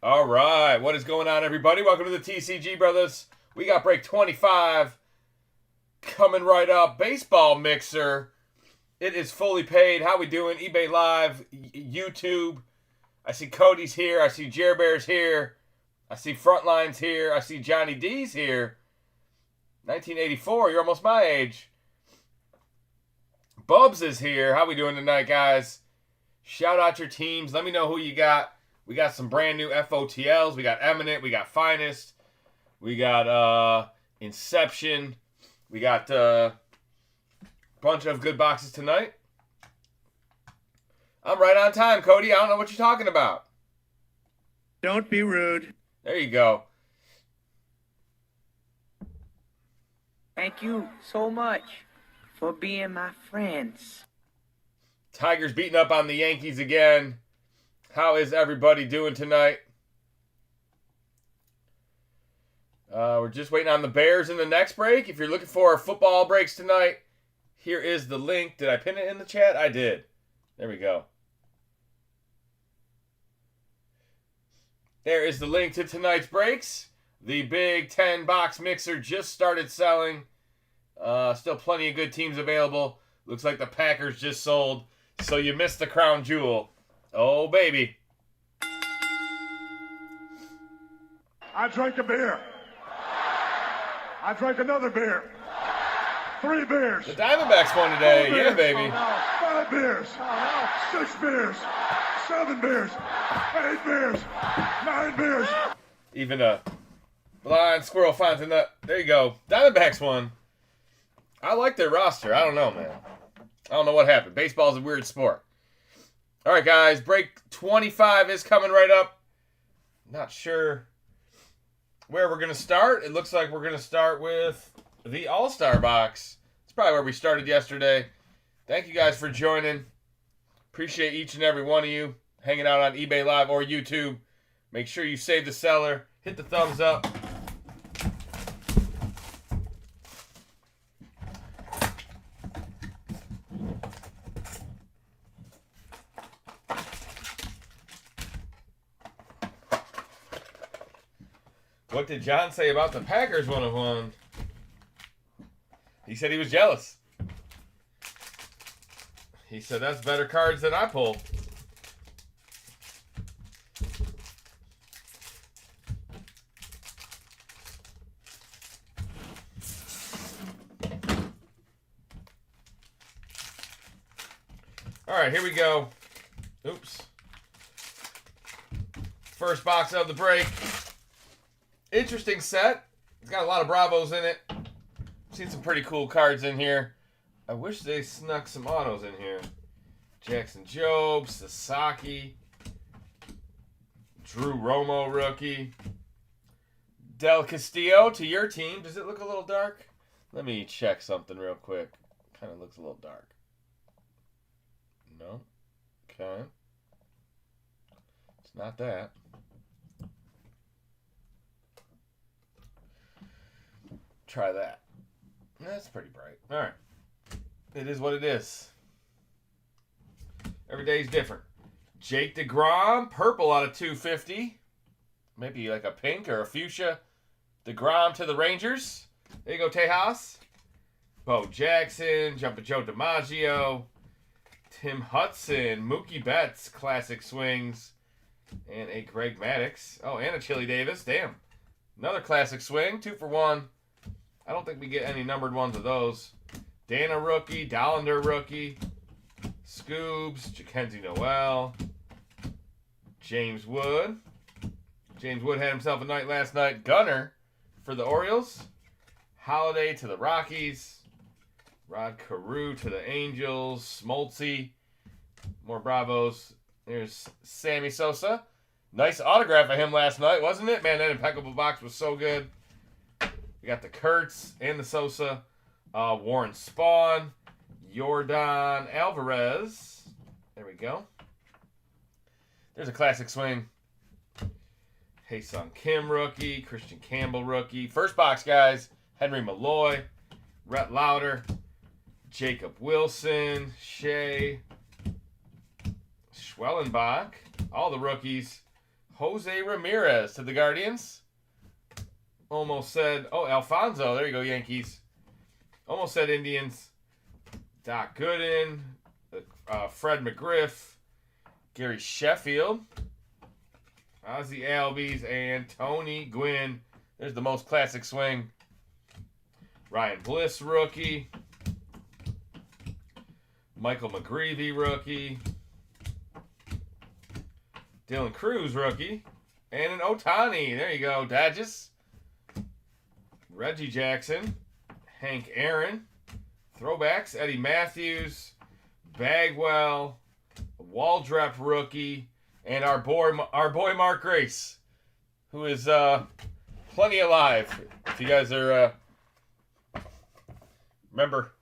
All right, what is going on, everybody? Welcome to the TCG Brothers. We got break 25 coming right up. Baseball mixer. It is fully paid. How we doing? eBay Live, YouTube. I see Cody's here. I see Jer Bear's here. I see Frontline's here. I see Johnny D's here. 1984. You're almost my age. Bubs is here. How we doing tonight, guys? Shout out your teams. Let me know who you got. We got some brand new FOTLs. We got Eminent. We got Finest. We got Inception. We got a bunch of good boxes tonight. I'm right on time, Cody. I don't know what you're talking about. Don't be rude. There you go. Thank you so much for being my friends. Tigers beating up on the Yankees again. How is everybody doing tonight? We're just waiting on the Bears in the next break. If you're looking for football breaks tonight, here is the link. Did I pin it in the chat? I did. There we go. There is the link to tonight's breaks. The Big 10 box mixer just started selling. Still plenty of good teams available. Looks like the Packers just sold. So you missed the crown jewel. Oh, baby. I drank a beer. I drank another beer. 3 beers. The Diamondbacks won today. Yeah, baby. 5 beers. 6 beers. 7 beers. 8 beers. 9 beers. Even a blind squirrel finds a nut. There you go. Diamondbacks won. I like their roster. I don't know, man. I don't know what happened. Baseball's a weird sport. All right, guys. Break 25 is coming right up. Not sure where we're going to start. It looks like we're going to start with the All-Star box. It's probably where we started yesterday. Thank you guys for joining. Appreciate each and every one of you hanging out on eBay Live or YouTube. Make sure you save the seller. Hit the thumbs up. What did John say about the Packers 101? He said he was jealous. He said that's better cards than I pulled. All right, here we go. Oops. First box of the break. Interesting set. It's got a lot of Bravos in it. Seen some pretty cool cards in here. I wish they snuck some autos in here. Jackson Jobe, Sasaki, Drew Romo rookie. Del Castillo to your team. Does it look a little dark? Let me check something real quick. Kind of looks a little dark. No. Okay. It's not that. Try that. That's pretty bright. All right. It is what it is. Every day's different. Jake DeGrom, purple out of 250. Maybe like a pink or a fuchsia. DeGrom to the Rangers. There you go, Tejas. Bo Jackson, Jumpin' Joe DiMaggio. Tim Hudson, Mookie Betts, classic swings. And a Greg Maddux. Oh, and a Chili Davis. Damn. Another classic swing. 2 for 1. I don't think we get any numbered ones of those. Dana rookie, Dollander rookie, Scoobs, Jackenzie Noel, James Wood. James Wood had himself a night last night. Gunner for the Orioles. Holiday to the Rockies. Rod Carew to the Angels. Smoltzy. More Bravos. There's Sammy Sosa. Nice autograph of him last night, wasn't it? Man, that impeccable box was so good. We got the Kurtz and the Sosa. Warren Spahn. Yordan Alvarez. There we go. There's a classic swing. Hae-Sung Kim rookie. Christian Campbell rookie. First box, guys. Henry Malloy. Rhett Lauder. Jacob Wilson. Shea. Schwellenbach. All the rookies. Jose Ramirez to the Guardians. Almost said, oh, Alfonso. There you go, Yankees. Almost said Indians. Doc Gooden. Fred McGriff. Gary Sheffield. Ozzie Albies. And Tony Gwynn. There's the most classic swing. Ryan Bliss, rookie. Michael McGreevy, rookie. Dylan Cruz, rookie. And an Ohtani. There you go, Dodgers. Reggie Jackson. Hank Aaron. Throwbacks, Eddie Matthews. Bagwell. Waldrep, rookie. And our boy Mark Grace, who is plenty alive. If you guys are remember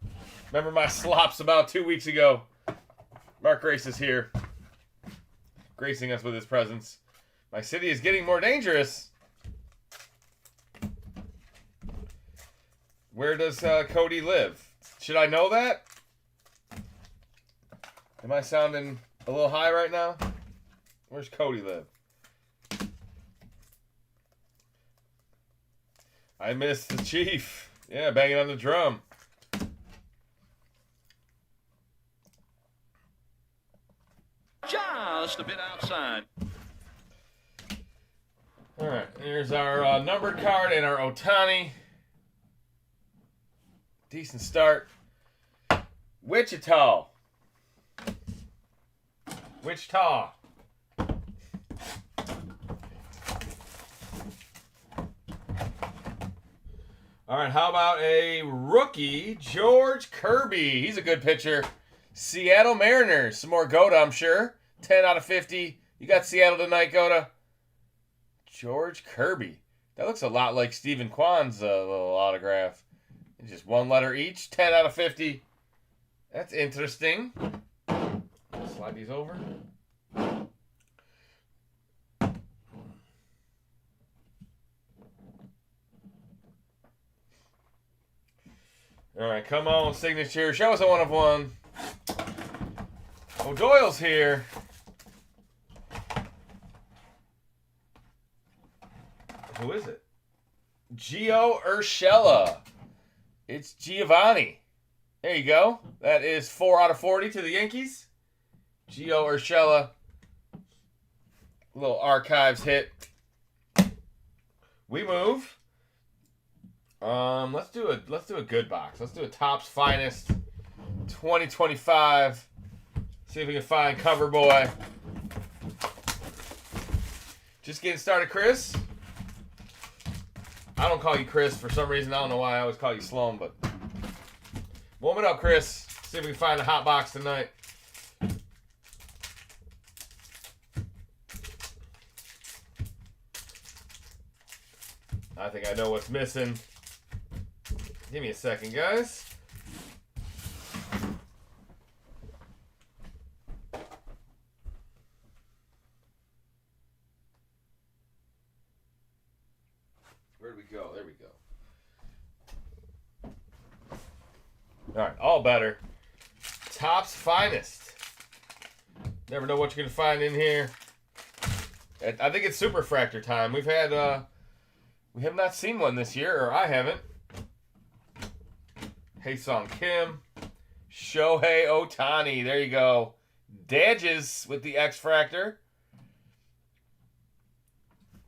my slops about 2 weeks ago. Mark Grace is here, gracing us with his presence. My city is getting more dangerous. Where does Cody live? Should I know that? Am I sounding a little high right now? Where's Cody live? I miss the Chief. Yeah, banging on the drum. Just a bit outside. All right, here's our numbered card and our Ohtani. Decent start. Wichita. All right, how about a rookie, George Kirby? He's a good pitcher. Seattle Mariners. Some more Goda, I'm sure. 10 out of 50. You got Seattle tonight, Goda. George Kirby. That looks a lot like Stephen Kwan's little autograph. Just one letter each. 10 out of 50. That's interesting. Slide these over. All right, come on, signature. Show us a one of one. O'Doyle's here. Who is it? Gio Urshela. It's Giovanni. There you go. That is 4 out of 40 to the Yankees. Gio Urshela. Little archives hit. We move. Let's do a good box. Let's do a Topps Finest 2025. See if we can find Cover Boy. Just getting started, Chris. I don't call you Chris for some reason. I don't know why I always call you Sloan, but warm it up, Chris. See if we can find a hot box tonight. I think I know what's missing. Give me a second, guys. Where'd we go? There we go. All right, all better. Topps Finest. Never know what you're gonna find in here. I think it's Super Fractor time. We have not seen one this year, or I haven't. Hae-Sung Kim. Shohei Ohtani. There you go. Dadges with the X Fractor.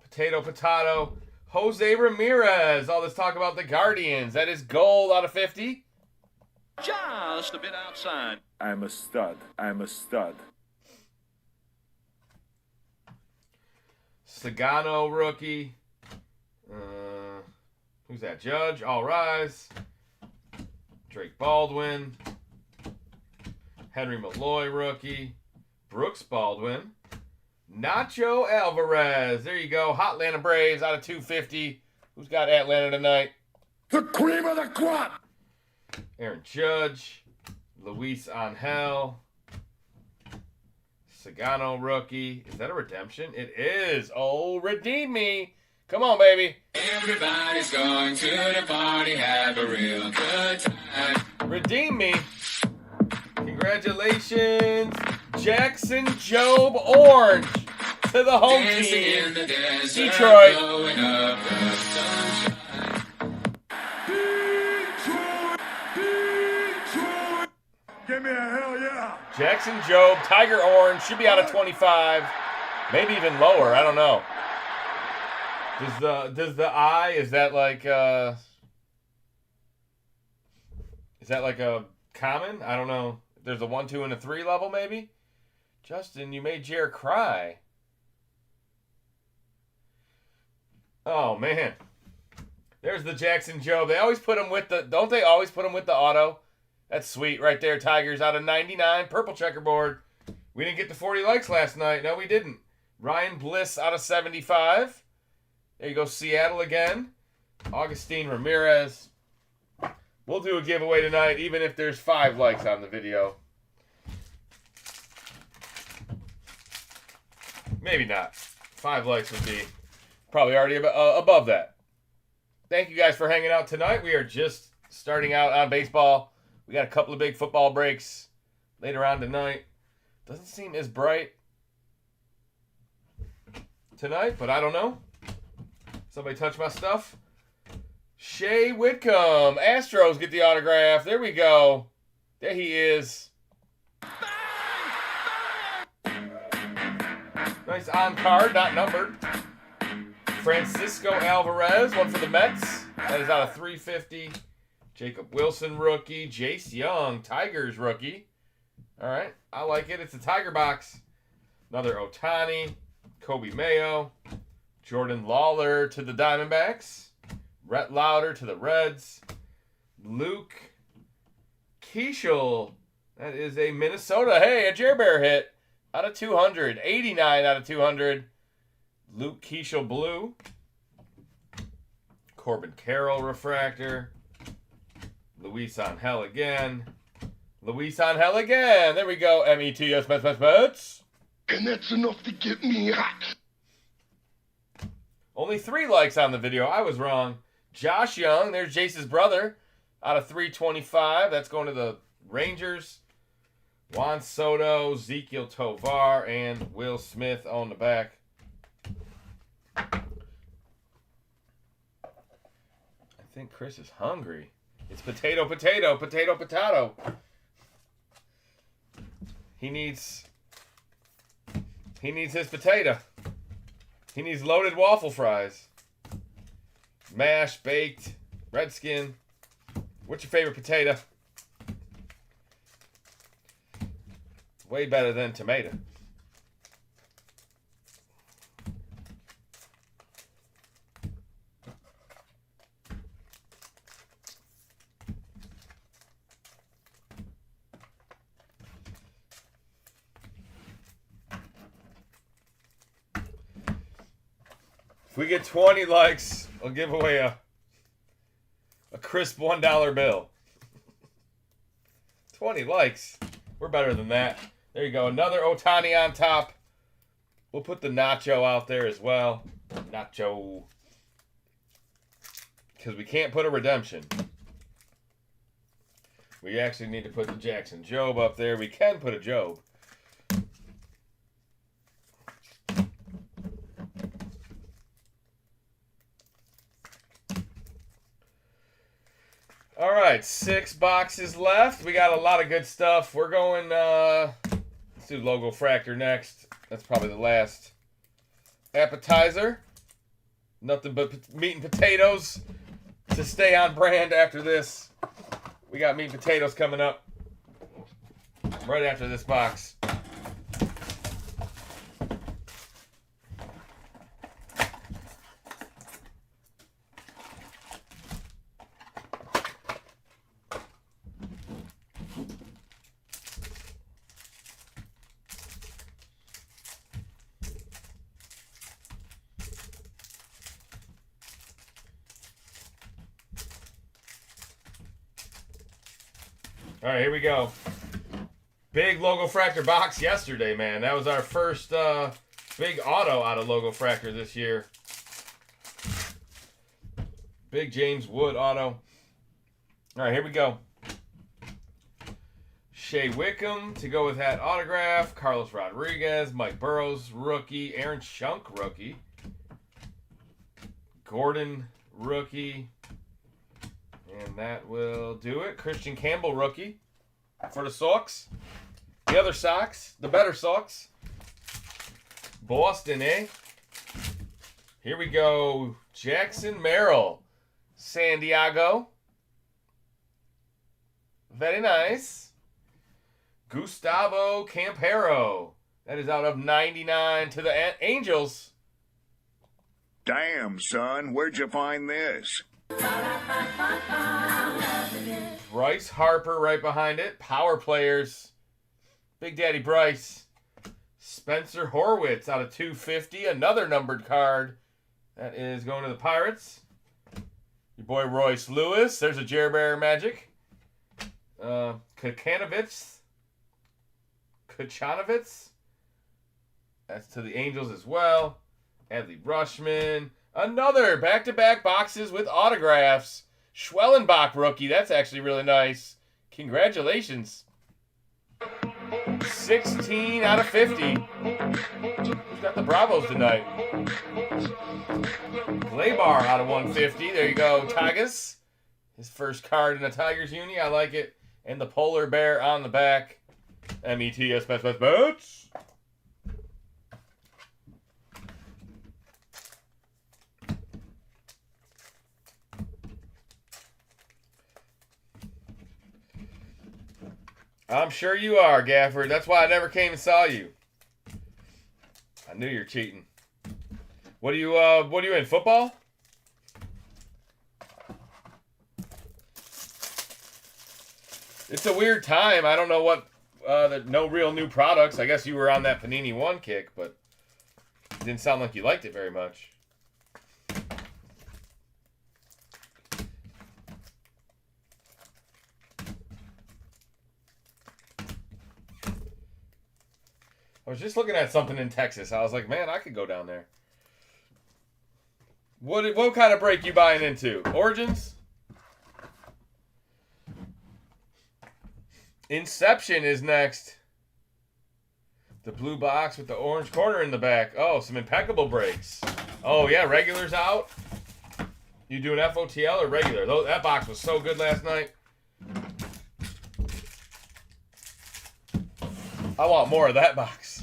Potato. Jose Ramirez. All this talk about the Guardians. That is gold out of 50. Just a bit outside. I'm a stud. Sagano rookie. Who's that? Judge. All rise. Drake Baldwin. Henry Malloy rookie. Brooks Baldwin. Nacho Alvarez. There you go. Hot Atlanta Braves out of 250. Who's got Atlanta tonight? The cream of the crop. Aaron Judge. Luis Angel. Sagano rookie. Is that a redemption? It is. Oh, redeem me. Come on, baby. Everybody's going to the party, have a real good time. Redeem me. Congratulations, Jackson Jobe Orange. to the home Dancing team, in the desert, Detroit. blowing up the sunshine. Give me a hell yeah. Jackson Jobe, Tiger Orange, should be out of 25. Maybe even lower, I don't know. Does the eye, is that like a common? I don't know. There's a 1, 2, and a 3 level maybe? Justin, you made Jer cry. Oh man. There's the Jackson Jobe. They always put him with the, don't they always put him with the auto? That's sweet right there, Tigers out of 99. Purple checkerboard. We didn't get to 40 likes last night. No, we didn't. Ryan Bliss out of 75. There you go, Seattle again. Augustine Ramirez. We'll do a giveaway tonight, even if there's 5 likes on the video. Maybe not. 5 likes would be probably already above that. Thank you guys for hanging out tonight. We are just starting out on baseball. We got a couple of big football breaks later on tonight. Doesn't seem as bright tonight, but I don't know. Somebody touch my stuff. Shea Whitcomb. Astros get the autograph. There we go. There he is. Nice on card, not numbered. Francisco Alvarez, one for the Mets. That is out of 350. Jacob Wilson rookie. Jace Young, Tigers rookie. All right, I like it. It's a Tiger box. Another Ohtani. Kobe Mayo. Jordan Lawler to the Diamondbacks. Rhett Lauder to the Reds. Luke Keishel. That is a Minnesota. Hey, a Jer Bear hit. Out of 200. 89 out of 200. Luke Keishel blue. Corbin Carroll refractor. Luis Angel again. Luis Angel again. There we go. METS Mets. And that's enough to get me hot. Only 3 likes on the video. I was wrong. Josh Young. There's Jace's brother. Out of 325. That's going to the Rangers. Juan Soto, Ezekiel Tovar, and Will Smith on the back. I think Chris is hungry. It's potato. He needs his potato. He needs loaded waffle fries. Mashed, baked, redskin. What's your favorite potato? Way better than tomato. If we get 20 likes, I'll give away a crisp $1 bill. 20 likes. We're better than that. There you go. Another Ohtani on top. We'll put the Nacho out there as well. Nacho. Because we can't put a redemption. We actually need to put the Jackson Jobe up there. We can put a Jobe. All right, 6 boxes left. We got a lot of good stuff. We're going, let's do Logo Fractor next. That's probably the last appetizer. Nothing but meat and potatoes to stay on brand after this. We got meat and potatoes coming up right after this box. All right, here we go. Big Logo Fractor box yesterday, man. That was our first big auto out of Logo Fractor this year. Big James Wood auto. All right, here we go. Shea Wickham to go with that autograph. Carlos Rodriguez, Mike Burrows, rookie. Aaron Shunk, rookie. Gordon, rookie. And that will do it. Christian Campbell, rookie. For the Sox. The other Sox. The better Sox. Boston, eh? Here we go. Jackson Merrill. San Diego. Very nice. Gustavo Campero. That is out of 99 to the Angels. Damn, son, where'd you find this? Bryce Harper right behind it. Power players. Big Daddy Bryce. Spencer Horwitz out of 250. Another numbered card. That is going to the Pirates. Your boy Royce Lewis. There's a Jer Magic. Kachanovitz. That's to the Angels as well. Adley Rushman. Another back-to-back boxes with autographs. Schwellenbach rookie. That's actually really nice. Congratulations. 16 out of 50. Who's got the Bravos tonight? Gleyber out of 150. There you go, Tigers. His first card in a Tigers uni. I like it. And the polar bear on the back. METS bets. I'm sure you are, Gafford. That's why I never came and saw you. I knew you're cheating. What are you in, football? It's a weird time. I don't know what, no real new products. I guess you were on that Panini 1 kick, but it didn't sound like you liked it very much. I was just looking at something in Texas. I was like, man, I could go down there. What kind of break you buying into? Origins? Inception is next. The blue box with the orange corner in the back. Oh, some impeccable breaks. Oh, yeah, regulars out. You doing FOTL or regular? That box was so good last night. I want more of that box.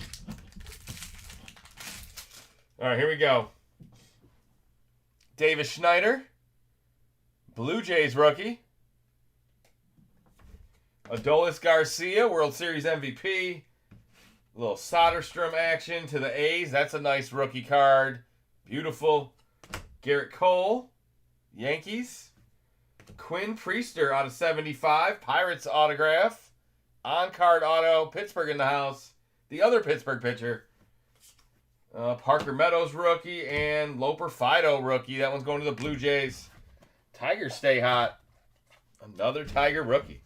All right, here we go. Davis Schneider. Blue Jays rookie. Adolis Garcia, World Series MVP. A little Soderstrom action to the A's. That's a nice rookie card. Beautiful. Garrett Cole, Yankees. Quinn Priester out of 75. Pirates autograph. On-card auto. Pittsburgh in the house. The other Pittsburgh pitcher. Parker Meadows rookie and Loper Fido rookie. That one's going to the Blue Jays. Tigers stay hot. Another Tiger rookie.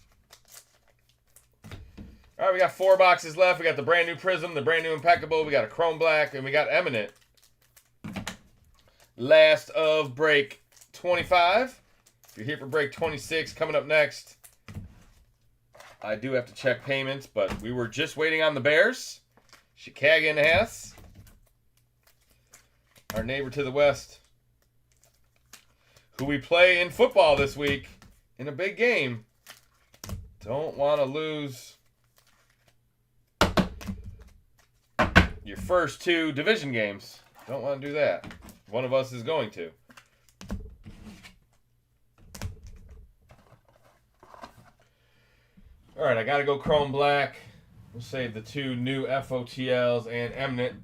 All right, we got 4 boxes left. We got the brand new Prizm, the brand new Impeccable. We got a Chrome Black, and we got Eminent. Last of break 25. If you're here for break 26, coming up next. I do have to check payments, but we were just waiting on the Bears. Chicago and Hess. Our neighbor to the west. Who we play in football this week in a big game. Don't want to lose your first 2 division games. Don't want to do that. One of us is going to. All right, I got to go Chrome Black. We'll save the 2 new FOTLs and Eminent.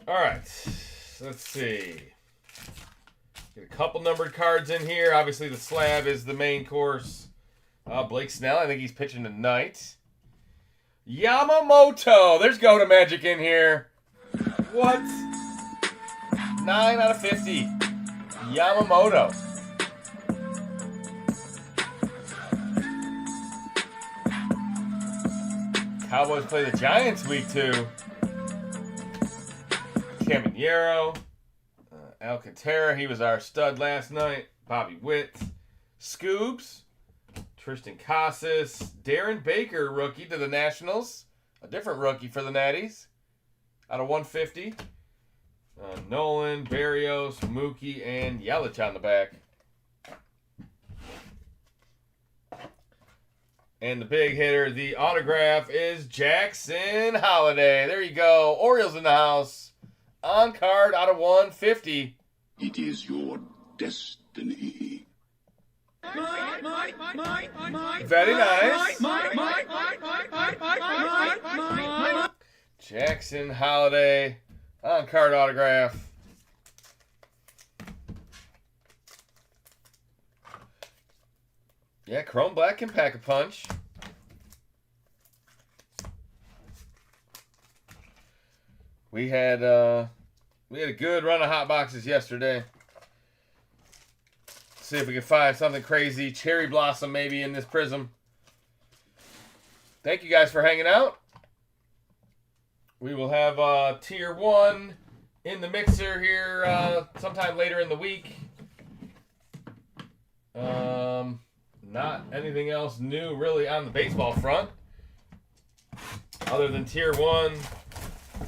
All right, let's see. Get a couple numbered cards in here. Obviously, the slab is the main course. Blake Snell, I think he's pitching tonight. Yamamoto. There's Go to Magic in here. What? 9 out of 50. Yamamoto. Cowboys play the Giants week 2. Caminero. Alcantara, he was our stud last night. Bobby Witt. Scoobs. Tristan Casas. Darren Baker, rookie to the Nationals. A different rookie for the Natties. Out of 150. Nolan, Barrios, Mookie, and Yelich on the back. And the big hitter, the autograph, is Jackson Holiday. There you go. Orioles in the house. On card out of 150. It is your destiny. Very nice. Jackson Holiday. On card autograph. Yeah, Chrome Black can pack a punch. We had a good run of hot boxes yesterday. See if we can find something crazy. Cherry Blossom maybe in this Prizm. Thank you guys for hanging out. We will have Tier 1 in the mixer here sometime later in the week. Not anything else new really on the baseball front. Other than Tier 1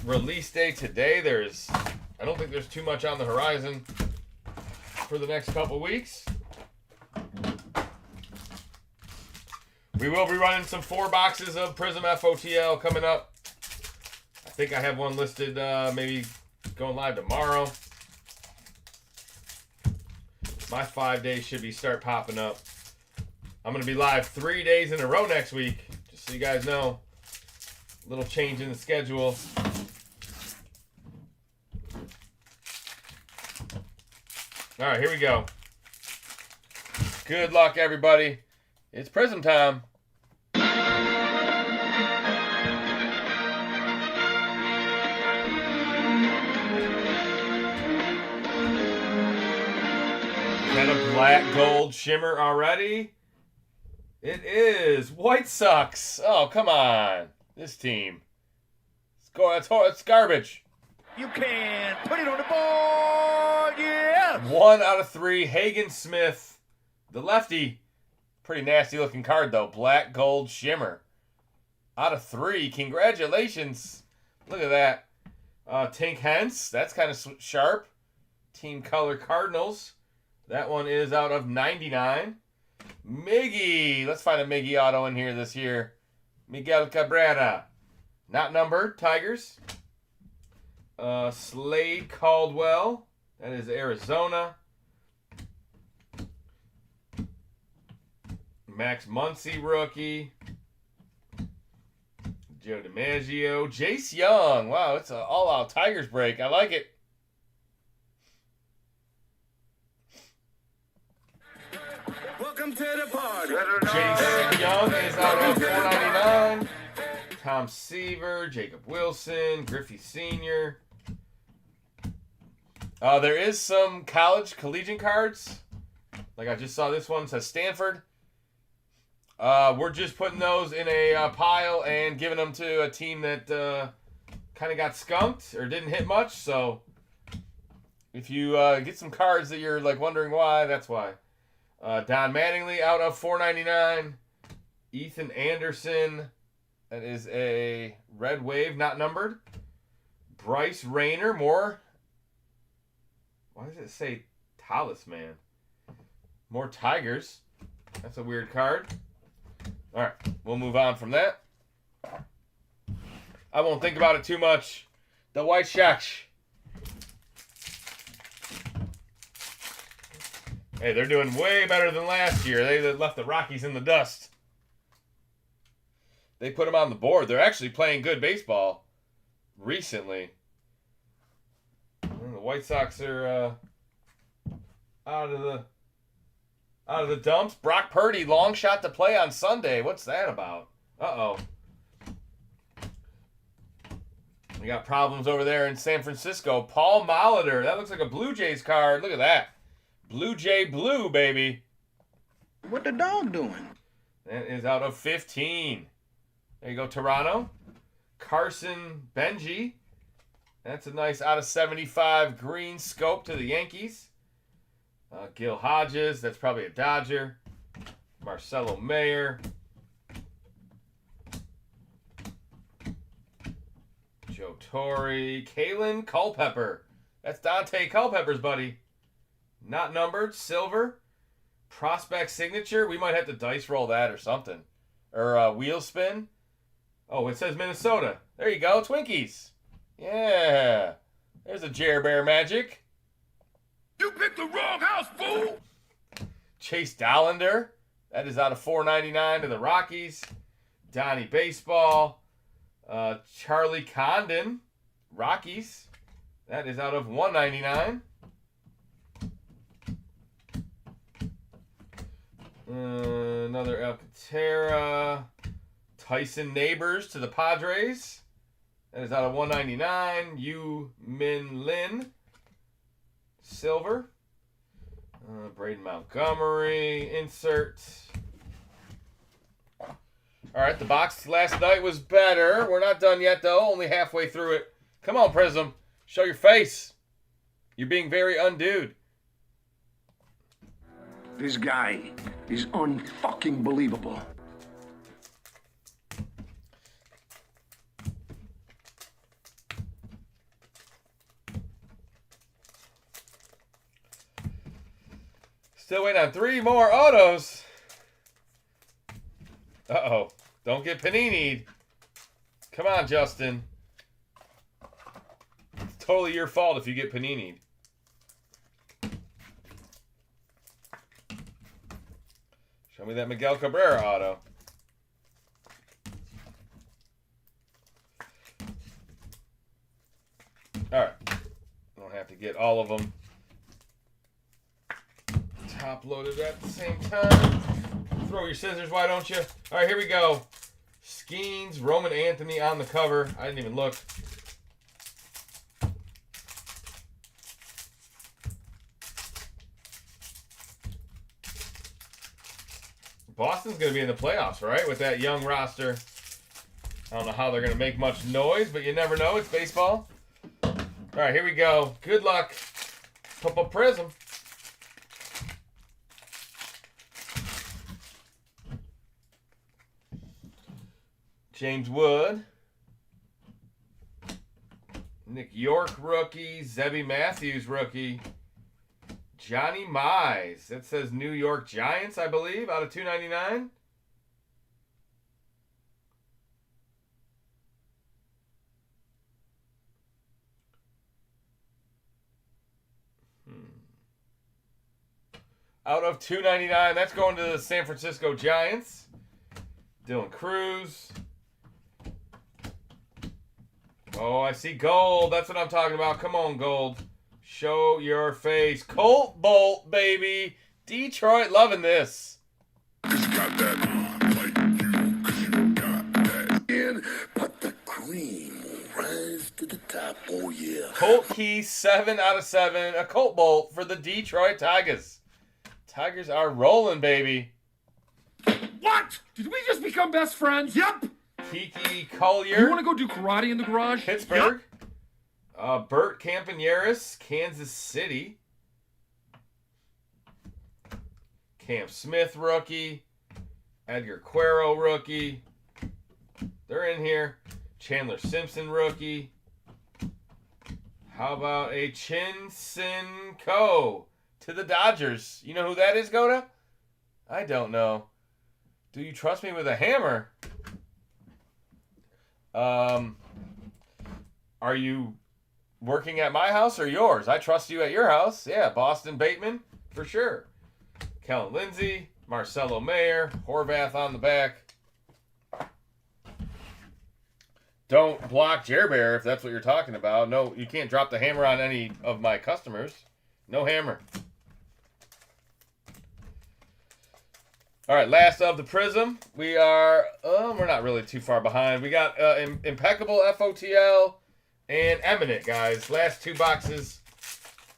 release day today, I don't think there's too much on the horizon for the next couple weeks. We will be running some 4 boxes of Prizm FOTL coming up. I think I have one listed maybe going live tomorrow. My 5 days should start popping up. I'm going to be live 3 days in a row next week, just so you guys know. A little change in the schedule. All right, here we go. Good luck, everybody. It's Prizm time. Got a black gold shimmer already. It is White Sox. Oh, come on. This team. It's garbage. You can put it on the board. Yeah. 1 out of 3. Hagen Smith. The lefty. Pretty nasty looking card, though. Black gold shimmer. Out of 3. Congratulations. Look at that. Tink Hence. That's kind of sharp. Team color Cardinals. That one is out of 99. Miggy. Let's find a Miggy auto in here this year. Miguel Cabrera. Not numbered. Tigers. Slade Caldwell. That is Arizona. Max Muncy rookie. Joe DiMaggio. Jace Young. Wow, it's an all-out Tigers break. I like it. Welcome to the party. Jason Young is out of 499. Tom Seaver, Jacob Wilson, Griffey Sr. There is some collegiate cards. Like I just saw this one says Stanford. We're just putting those in a pile and giving them to a team that kind of got skunked or didn't hit much. So if you get some cards that you're like wondering why, that's why. Don Mattingly out of 499. Ethan Anderson. That is a red wave, not numbered. Bryce Rayner, more. Why does it say Talisman? More Tigers. That's a weird card. All right, we'll move on from that. I won't think about it too much. The White Sox. Hey, they're doing way better than last year. They left the Rockies in the dust. They put them on the board. They're actually playing good baseball recently. And the White Sox are out of the dumps. Brock Purdy, long shot to play on Sunday. What's that about? Uh-oh. We got problems over there in San Francisco. Paul Molitor. That looks like a Blue Jays card. Look at that. Blue Jay Blue, baby. What the dog doing? That is out of 15. There you go, Toronto. Carson Benji. That's a nice out of 75 green scope to the Yankees. Gil Hodges. That's probably a Dodger. Marcelo Mayer. Joe Torre. Kalen Culpepper. That's Dante Culpepper's buddy. Not numbered. Silver. Prospect signature. We might have to dice roll that or something. Or wheel spin. Oh, it says Minnesota. There you go. Twinkies. Yeah. There's a Jer Bear magic. You picked the wrong house, fool! Chase Dollander. That is out of $4.99 to the Rockies. Donnie Baseball. Charlie Condon. Rockies. That is out of $1.99. Another Alcantara. Tyson Neighbors to the Padres. That is out of $1.99. Yu Min Lin. Silver. Braden Montgomery. Insert. Alright, the box last night was better. We're not done yet, though. Only halfway through it. Come on, Prizm. Show your face. You're being very undude. This guy is unfucking believable. Still waiting on 3 more autos. Uh-oh. Don't get panini'd. Come on, Justin. It's totally your fault if you get panini'd. Show me that Miguel Cabrera auto. Alright. Don't have to get all of them top loaded at the same time. Throw your scissors, why don't you? Alright, here we go. Skeens, Roman Anthony on the cover. I didn't even look. Boston's going to be in the playoffs, right? With that young roster. I don't know how they're going to make much noise, but you never know. It's baseball. All right, here we go. Good luck. Prizm. James Wood. Nick York rookie. Zebby Matthews rookie. Johnny Mize. That says New York Giants, I believe, out of $2.99. Out of $2.99. That's going to the San Francisco Giants. Dylan Cruz. Oh, I see gold. That's what I'm talking about. Come on, gold. Show your face. Colt Bolt, baby. Detroit loving this. Just got that like you, cause you got that in, but the cream will rise to the top. Oh, yeah. Colt Key, 7 out of 7. A Colt Bolt for the Detroit Tigers. Tigers are rolling, baby. What? Did we just become best friends? Yep. Kiki Collier. You want to go do karate in the garage? Pittsburgh. Yep. Bert Campaneris, Kansas City. Cam Smith, rookie. Edgar Quero, rookie. They're in here. Chandler Simpson, rookie. How about a Chin-Sin Ko to the Dodgers? You know who that is, Goda? I don't know. Do you trust me with a hammer? Are you working at my house or yours? I trust you at your house. Yeah, Boston Bateman, for sure. Kellen Lindsay, Marcelo Mayer, Horvath on the back. Don't block Jer Bear if that's what you're talking about. No, you can't drop the hammer on any of my customers. No hammer. All right, last of the Prizm. We are, we're not really too far behind. We got Impeccable FOTL and Eminent, guys. Last 2 boxes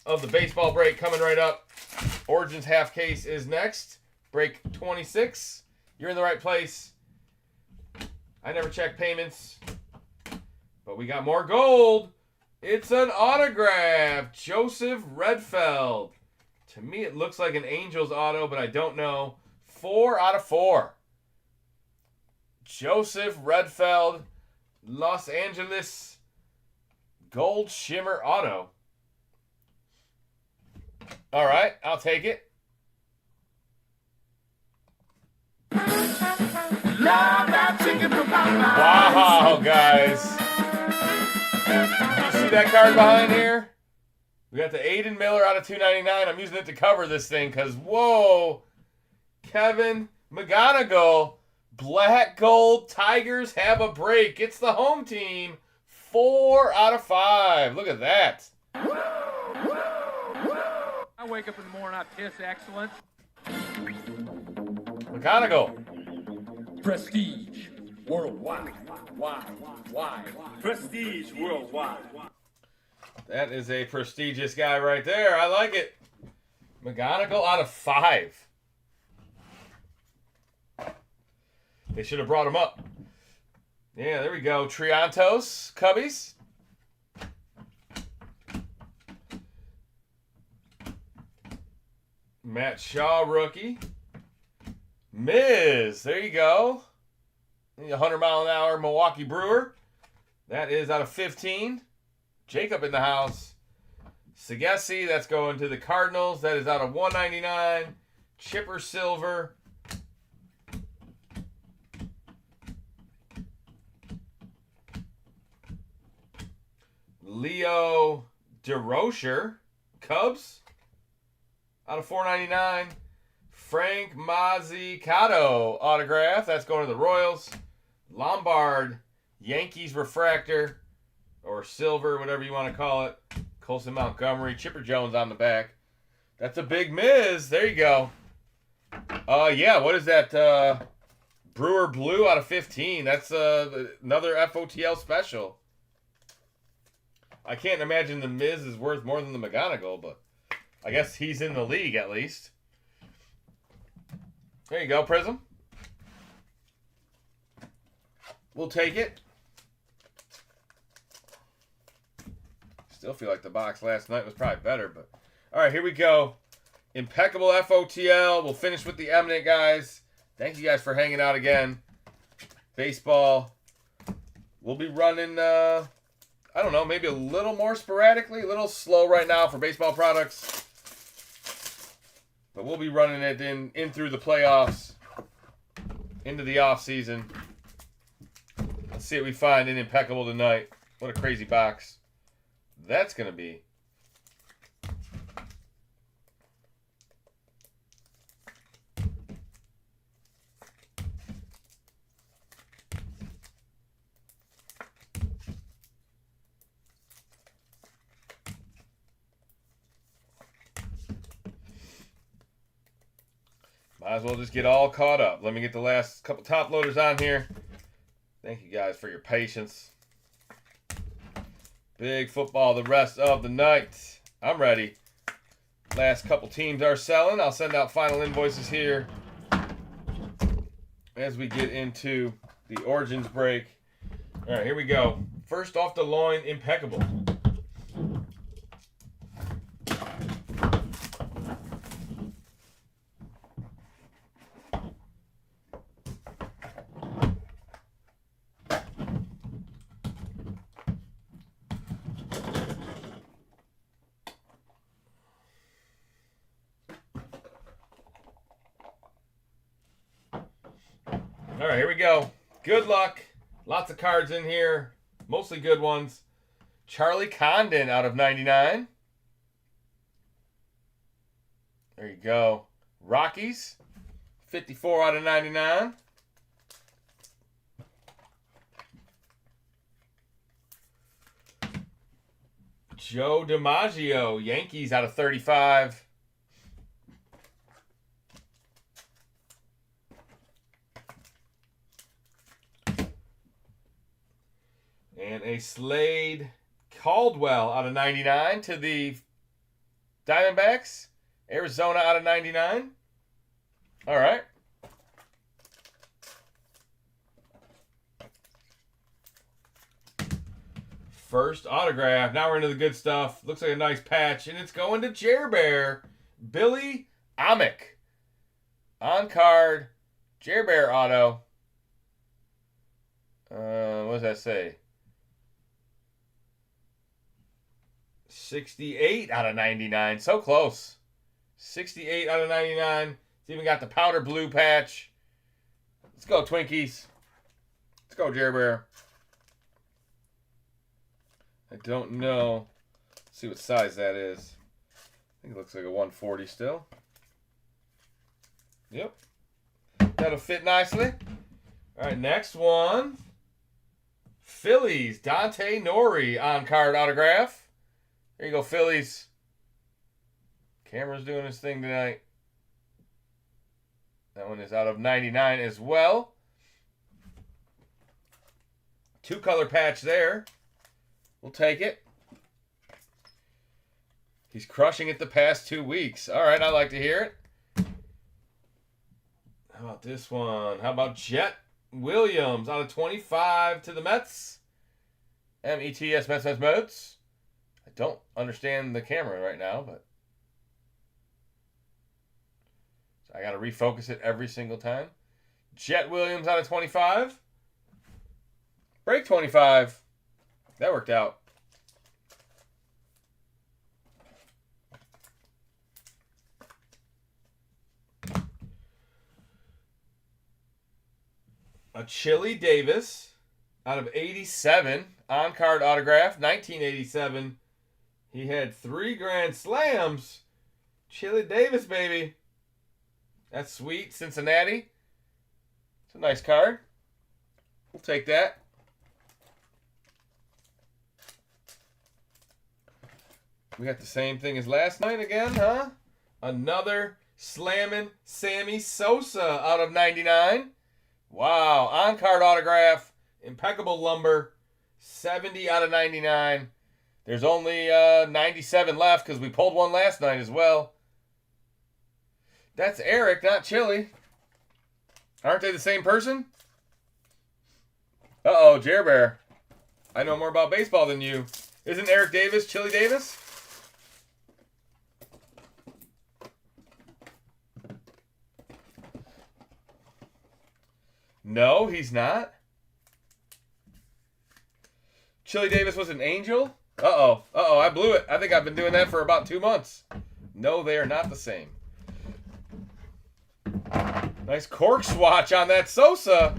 of the baseball break coming right up. Origins half case is next. Break 26. You're in the right place. I never check payments. But we got more gold. It's an autograph. Joseph Redfeld. To me, it looks like an Angels auto, but I don't know. 4 out of 4. Joseph Redfeld, Los Angeles Gold Shimmer auto. All right, I'll take it. Wow, guys. You see that card behind here? We got the Aiden Miller out of 299. I'm using it to cover this thing because, whoa. Kevin McGonigal. Black Gold Tigers have a break. It's the home team. 4 out of 5. Look at that. I wake up in the morning, I piss excellence. McGonigal. Prestige worldwide. Prestige worldwide. That is a prestigious guy right there. I like it. McGonigal out of 5. They should have brought him up. Yeah, there we go. Triantos, Cubbies. Matt Shaw, rookie. Miz, there you go. 100-mile-an-hour Milwaukee Brewer. That is out of 15. Jacob in the house. Segesi, that's going to the Cardinals. That is out of 199. Chipper Silver. Leo DeRocher, Cubs, out of 499. Frank Mazzicato autograph. That's going to the Royals. Lombard, Yankees refractor, or silver, whatever you want to call it. Colson Montgomery, Chipper Jones on the back. That's a big Miz. There you go. Yeah, what is that? Brewer Blue out of 15. That's another FOTL special. I can't imagine the Miz is worth more than the McGonigal, but I guess he's in the league at least. There you go, Prizm. We'll take it. Still feel like the box last night was probably better, but all right, here we go. Impeccable FOTL. We'll finish with the Eminent, guys. Thank you guys for hanging out again. Baseball. We'll be running, I don't know, maybe a little more sporadically. A little slow right now for baseball products. But we'll be running it in through the playoffs, into the off season. Let's see what we find in Impeccable tonight. What a crazy box that's going to be. Might as well just get all caught up. Let me get the last couple top loaders on here. Thank you guys for your patience. Big football the rest of the night. I'm ready. Last couple teams are selling. I'll send out final invoices here as we get into the Origins break. All right, here we go. First off the loin, Impeccable. All right, here we go. Good luck. Lots of cards in here. Mostly good ones. Charlie Condon out of 99. There you go. Rockies. 54 out of 99. Joe DiMaggio. Yankees out of 35. And a Slade Caldwell out of 99 to the Diamondbacks. Arizona out of 99. All right. First autograph. Now we're into the good stuff. Looks like a nice patch, and it's going to Jer Bear. Billy Amick. On card. Jer Bear auto. What does that say? 68 out of 99. So close. 68 out of 99. It's even got the powder blue patch. Let's go, Twinkies. Let's go, Jer Bear. I don't know. Let's see what size that is. I think it looks like a 140 still. Yep. That'll fit nicely. All right, next one. Phillies, Dante Nori on-card autograph. There you go, Phillies. Camera's doing his thing tonight. That one is out of 99 as well. 2-color patch there. We'll take it. He's crushing it the past 2 weeks. All right, I like to hear it. How about this one? How about Jet Williams out of 25 to the Mets? M-E-T-S, Mets. I don't understand the camera right now, but so I got to refocus it every single time. Jet Williams out of 25. Break 25. That worked out. A Chili Davis out of 87. On-card autograph. 1987. He had 3 grand slams. Chili Davis, baby. That's sweet. Cincinnati. It's a nice card. We'll take that. We got the same thing as last night again, huh? Another slamming Sammy Sosa out of 99. Wow. On-card autograph. Impeccable lumber. 70 out of 99. There's only 97 left because we pulled one last night as well. That's Eric, not Chili. Aren't they the same person? Uh-oh, Jer Bear. I know more about baseball than you. Isn't Eric Davis Chili Davis? No, he's not. Chili Davis was an Angel? Uh-oh. Uh-oh, I blew it. I think I've been doing that for about 2 months. No, they are not the same. Nice cork swatch on that Sosa.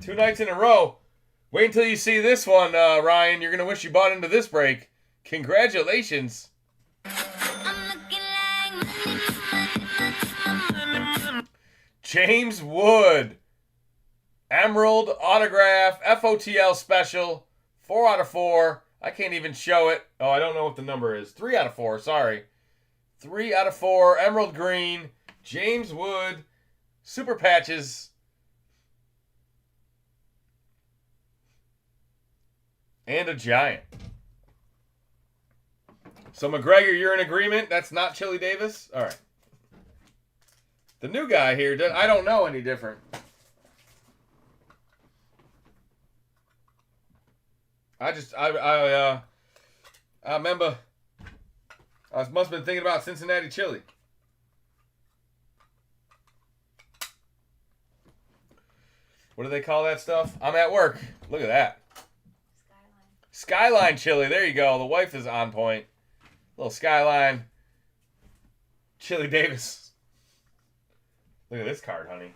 2 nights in a row. Wait until you see this one, Ryan. You're going to wish you bought into this break. Congratulations. James Wood. Emerald autograph. FOTL special. 4 out of 4. I can't even show it. Oh, I don't know what the number is. 3 out of 4. Sorry. 3 out of 4. Emerald green. James Wood. Super patches. And a Giant. So, McGregor, you're in agreement? That's not Chili Davis? All right. The new guy here, I don't know any different. I remember I must have been thinking about Cincinnati chili. What do they call that stuff? I'm at work. Look at that. Skyline chili. There you go. The wife is on point. Little Skyline. Chili Davis. Look at this card, honey.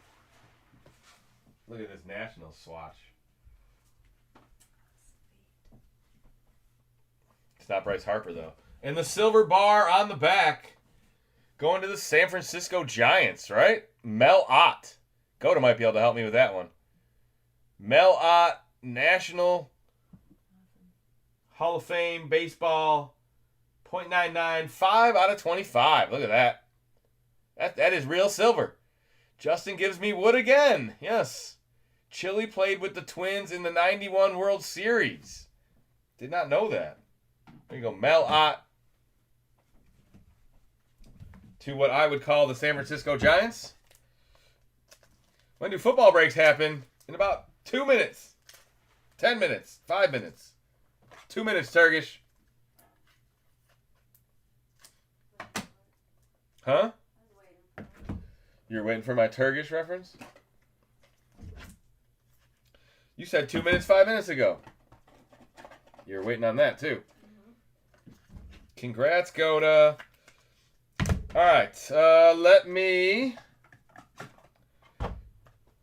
Look at this national swatch. It's not Bryce Harper, though. And the silver bar on the back. Going to the San Francisco Giants, right? Mel Ott. Goda might be able to help me with that one. Mel Ott, National Hall of Fame Baseball, .99, 5 out of 25. Look at that. That is real silver. Justin gives me Wood again. Yes. Chili played with the Twins in the 91 World Series. Did not know that. There you go. Mel Ott to what I would call the San Francisco Giants. When do football breaks happen? In about 2 minutes. 10 minutes. 5 minutes. 2 minutes, Turkish. Huh? You're waiting for my Turkish reference? You said 2 minutes 5 minutes ago. You're waiting on that too. Congrats, Goda. Alright, let me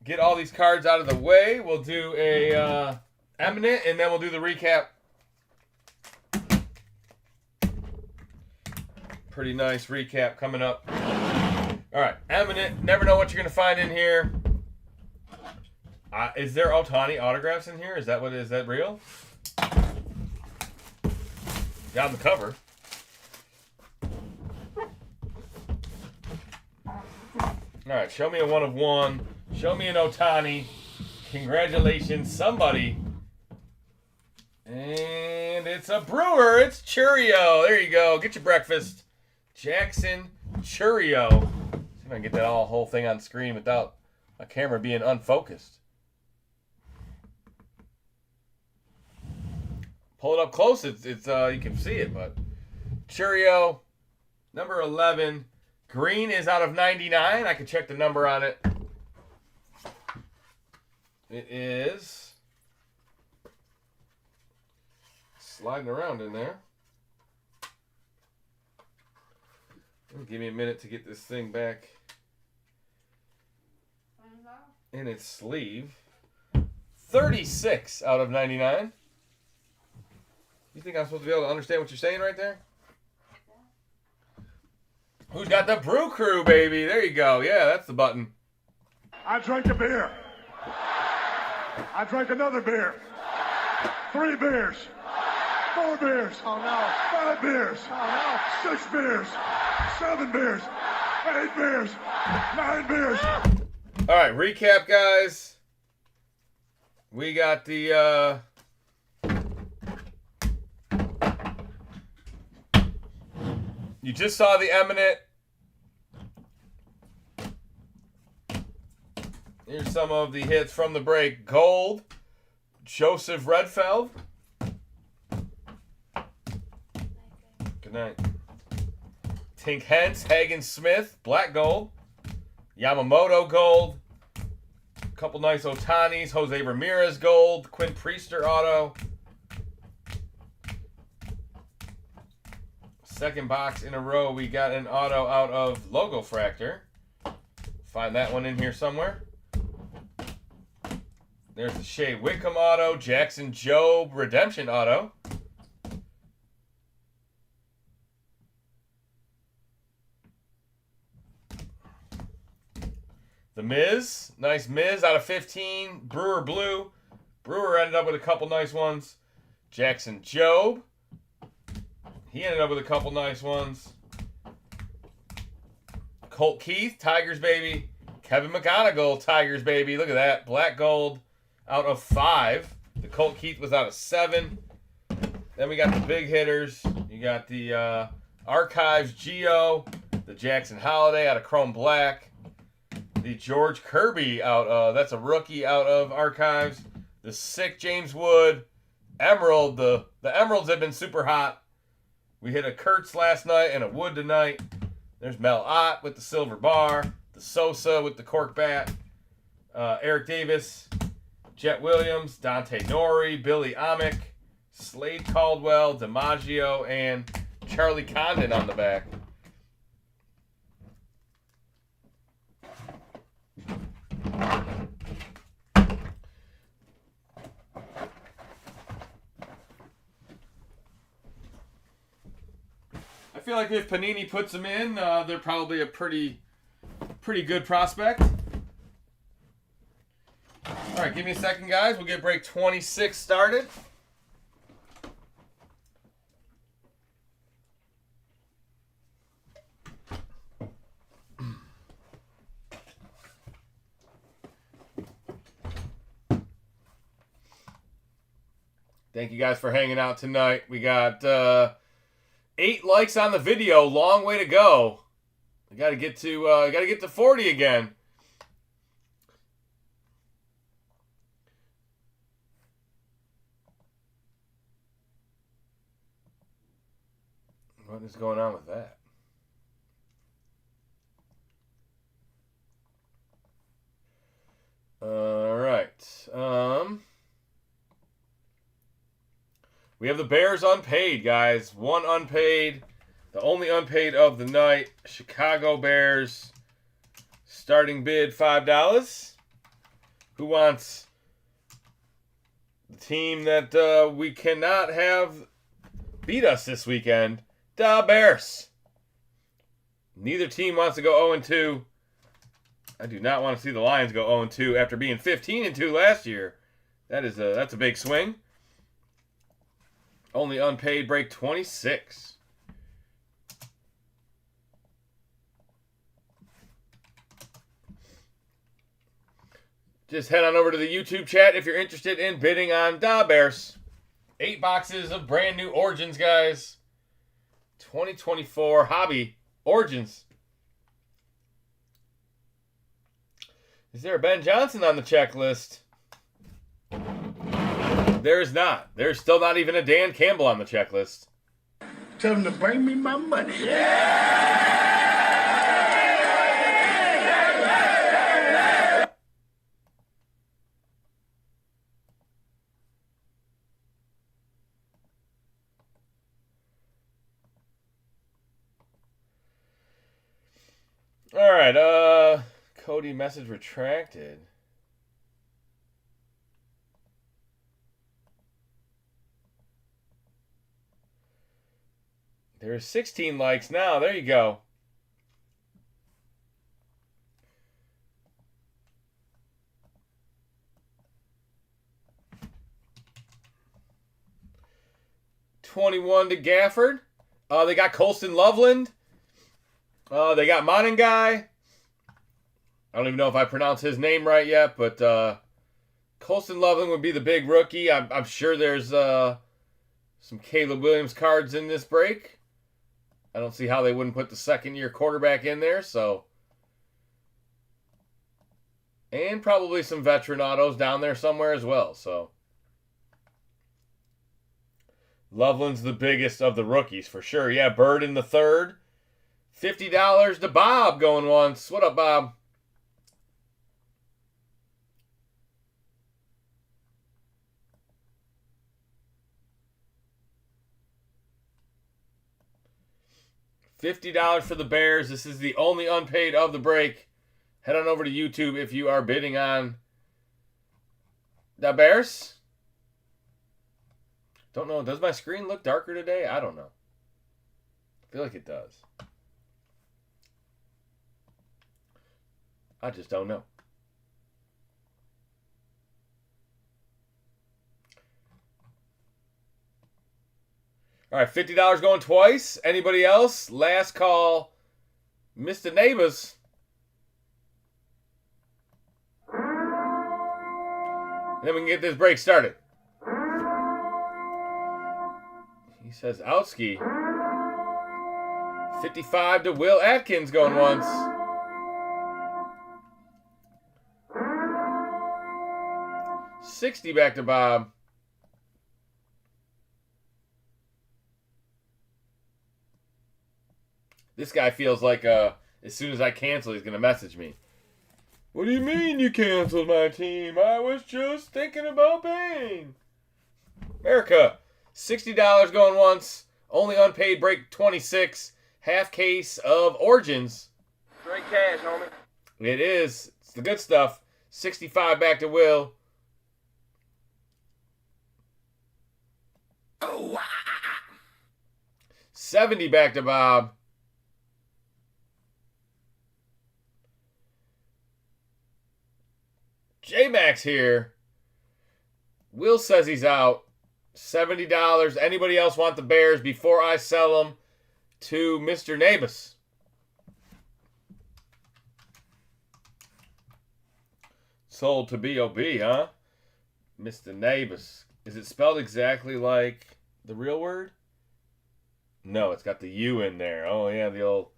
get all these cards out of the way. We'll do a Eminent, and then we'll do the recap. Pretty nice recap coming up. Alright, Eminent. Never know what you're going to find in here. Is there Ohtani autographs in here? Is that what is that real? Yeah, on the cover. Alright, show me a 1 of 1. Show me an Ohtani. Congratulations, somebody. And it's a Brewer. It's Churio. There you go. Get your breakfast. Jackson Churio. See if I can get that whole thing on screen without my camera being unfocused. Pull it up close. It's you can see it, but Churio, number 11. Green is out of 99. I can check the number on it. It is sliding around in there. Give me a minute to get this thing back in its sleeve. 36 out of 99. You think I'm supposed to be able to understand what you're saying right there? Who's got the Brew Crew, baby? There you go. Yeah, that's the button. I drank a beer. I drank another beer. 3 beers. 4 beers. Oh no. 5 beers. Oh 6 beers. 7 beers. 8 beers. 9 beers. All right, recap, guys. We got the you just saw the Eminent. Here's some of the hits from the break. Gold, Joseph Redfeld. Good night. Tink Hence, Hagen Smith, Black Gold. Yamamoto Gold. A couple nice Otanis. Jose Ramirez Gold. Quinn Priester Auto. Second box in a row, we got an auto out of Logo Fractor. Find that one in here somewhere. There's the Shea Wickham auto. Jackson Jobe Redemption auto. The Miz. Nice Miz out of 15. Brewer Blue. Brewer ended up with a couple nice ones. Jackson Jobe. He ended up with a couple nice ones. Colt Keith, Tigers baby. Kevin McGonigal, Tigers baby. Look at that. Black Gold out of 5. The Colt Keith was out of 7. Then we got the big hitters. You got the Archives Geo. The Jackson Holiday out of Chrome Black. The George Kirby out of, that's a rookie out of Archives. The sick James Wood. Emerald. The Emeralds have been super hot. We hit a Kurtz last night and a Wood tonight. There's Mel Ott with the silver bar. The Sosa with the cork bat. Eric Davis. Jet Williams. Dante Nori. Billy Amick. Slade Caldwell. DiMaggio. And Charlie Condon on the back. I feel like if Panini puts them in, they're probably a pretty good prospect. All right, give me a second, guys. We'll get break 26 started. Thank you guys for hanging out tonight. We got 8 likes on the video. Long way to go. We got to get to 40 again. What is going on with that? All right. We have the Bears unpaid, guys. One unpaid. The only unpaid of the night. Chicago Bears. Starting bid $5. Who wants the team that we cannot have beat us this weekend? The Bears. Neither team wants to go 0-2. I do not want to see the Lions go 0-2 after being 15-2 last year. That's a big swing. Only unpaid break 26. Just head on over to the YouTube chat if you're interested in bidding on the Bears. 8 boxes of brand new Origins, guys. 2024 Hobby Origins. Is there a Ben Johnson on the checklist? There is not. There's still not even a Dan Campbell on the checklist. Tell them to bring me my money. Yeah! All right, Cody message retracted. There's 16 likes now. There you go. $21 to Gafford. They got Colston Loveland. They got Monangai. I don't even know if I pronounce his name right yet, but Colston Loveland would be the big rookie. I'm sure there's some Caleb Williams cards in this break. I don't see how they wouldn't put the second-year quarterback in there. So, and probably some veteran autos down there somewhere as well. So, Loveland's the biggest of the rookies for sure. Yeah, Bird in the third. $50 to Bob going once. What up, Bob? $50 for the Bears. This is the only unpaid of the break. Head on over to YouTube if you are bidding on the Bears. Don't know. Does my screen look darker today? I don't know. I feel like it does. I just don't know. All right, $50 going twice. Anybody else? Last call, Mr. Neighbors. And then we can get this break started. He says Outski. 55 to Will Atkins going once. $60 back to Bob. This guy feels like as soon as I cancel, he's going to message me. What do you mean you canceled my team? I was just thinking about paying. America, $60 going once. Only unpaid break 26. Half case of Origins. Straight cash, homie. It is. It's the good stuff. 65 back to Will. Oh, 70 back to Bob. J-Max here. Will says he's out. $70. Anybody else want the Bears before I sell them to Mr. Nabus? Sold to B.O.B., huh? Mr. Nabus. Is it spelled exactly like the real word? No, it's got the U in there. Oh, yeah, the old...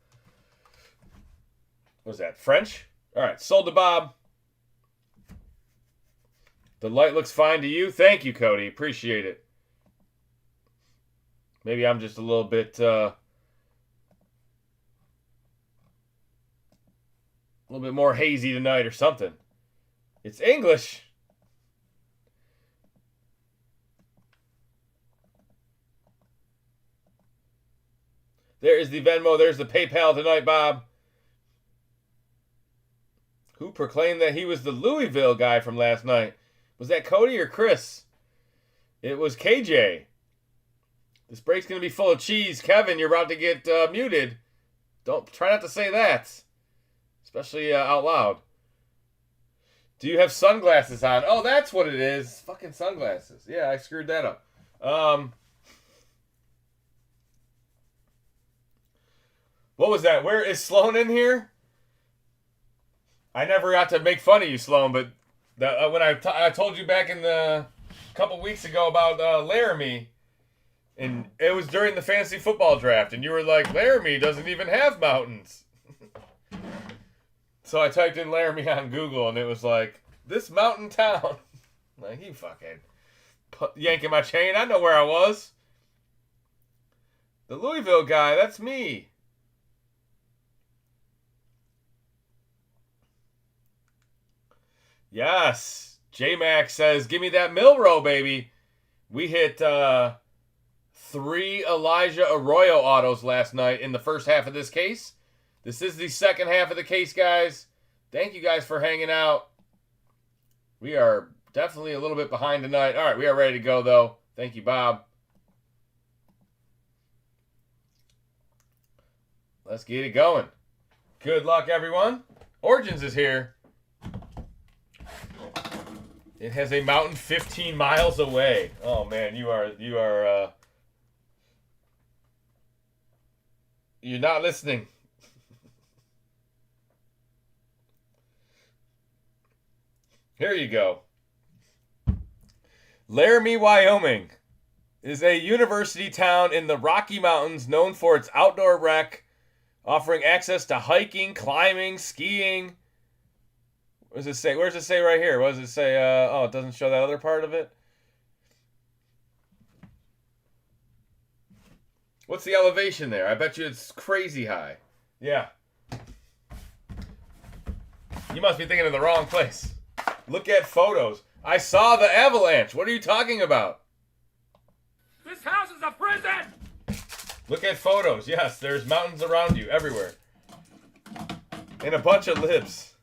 What's that, French? All right, sold to Bob. The light looks fine to you. Thank you, Cody. Appreciate it. Maybe I'm just a little bit A little bit more hazy tonight or something. It's English. There is the Venmo. There's the PayPal tonight, Bob. Who proclaimed that he was the Louisville guy from last night? Was that Cody or Chris? It was KJ. This break's going to be full of cheese. Kevin, you're about to get muted. Try not to say that. Especially out loud. Do you have sunglasses on? Oh, that's what it is. Fucking sunglasses. Yeah, I screwed that up. What was that? Where is Sloan in here? I never got to make fun of you, Sloan, but when I told you back in the couple weeks ago about Laramie, and it was during the fantasy football draft, and you were like, Laramie doesn't even have mountains. So I typed in Laramie on Google, and it was like, this mountain town. Like, you fucking yanking my chain. I know where I was. The Louisville guy, that's me. Yes. J-Mac says, give me that Milrow, baby. We hit 3 Elijah Arroyo autos last night in the first half of this case. This is the second half of the case, guys. Thank you guys for hanging out. We are definitely a little bit behind tonight. All right, we are ready to go, though. Thank you, Bob. Let's get it going. Good luck, everyone. Origins is here. It has a mountain 15 miles away. Oh man, you're not listening. Here you go. Laramie, Wyoming is a university town in the Rocky Mountains known for its outdoor rec, offering access to hiking, climbing, skiing. What does it say? Where does it say right here? What does it say? Oh, it doesn't show that other part of it. What's the elevation there? I bet you it's crazy high. Yeah. You must be thinking of the wrong place. Look at photos. I saw the avalanche. What are you talking about? This house is a prison! Look at photos. Yes, there's mountains around you everywhere. And a bunch of libs.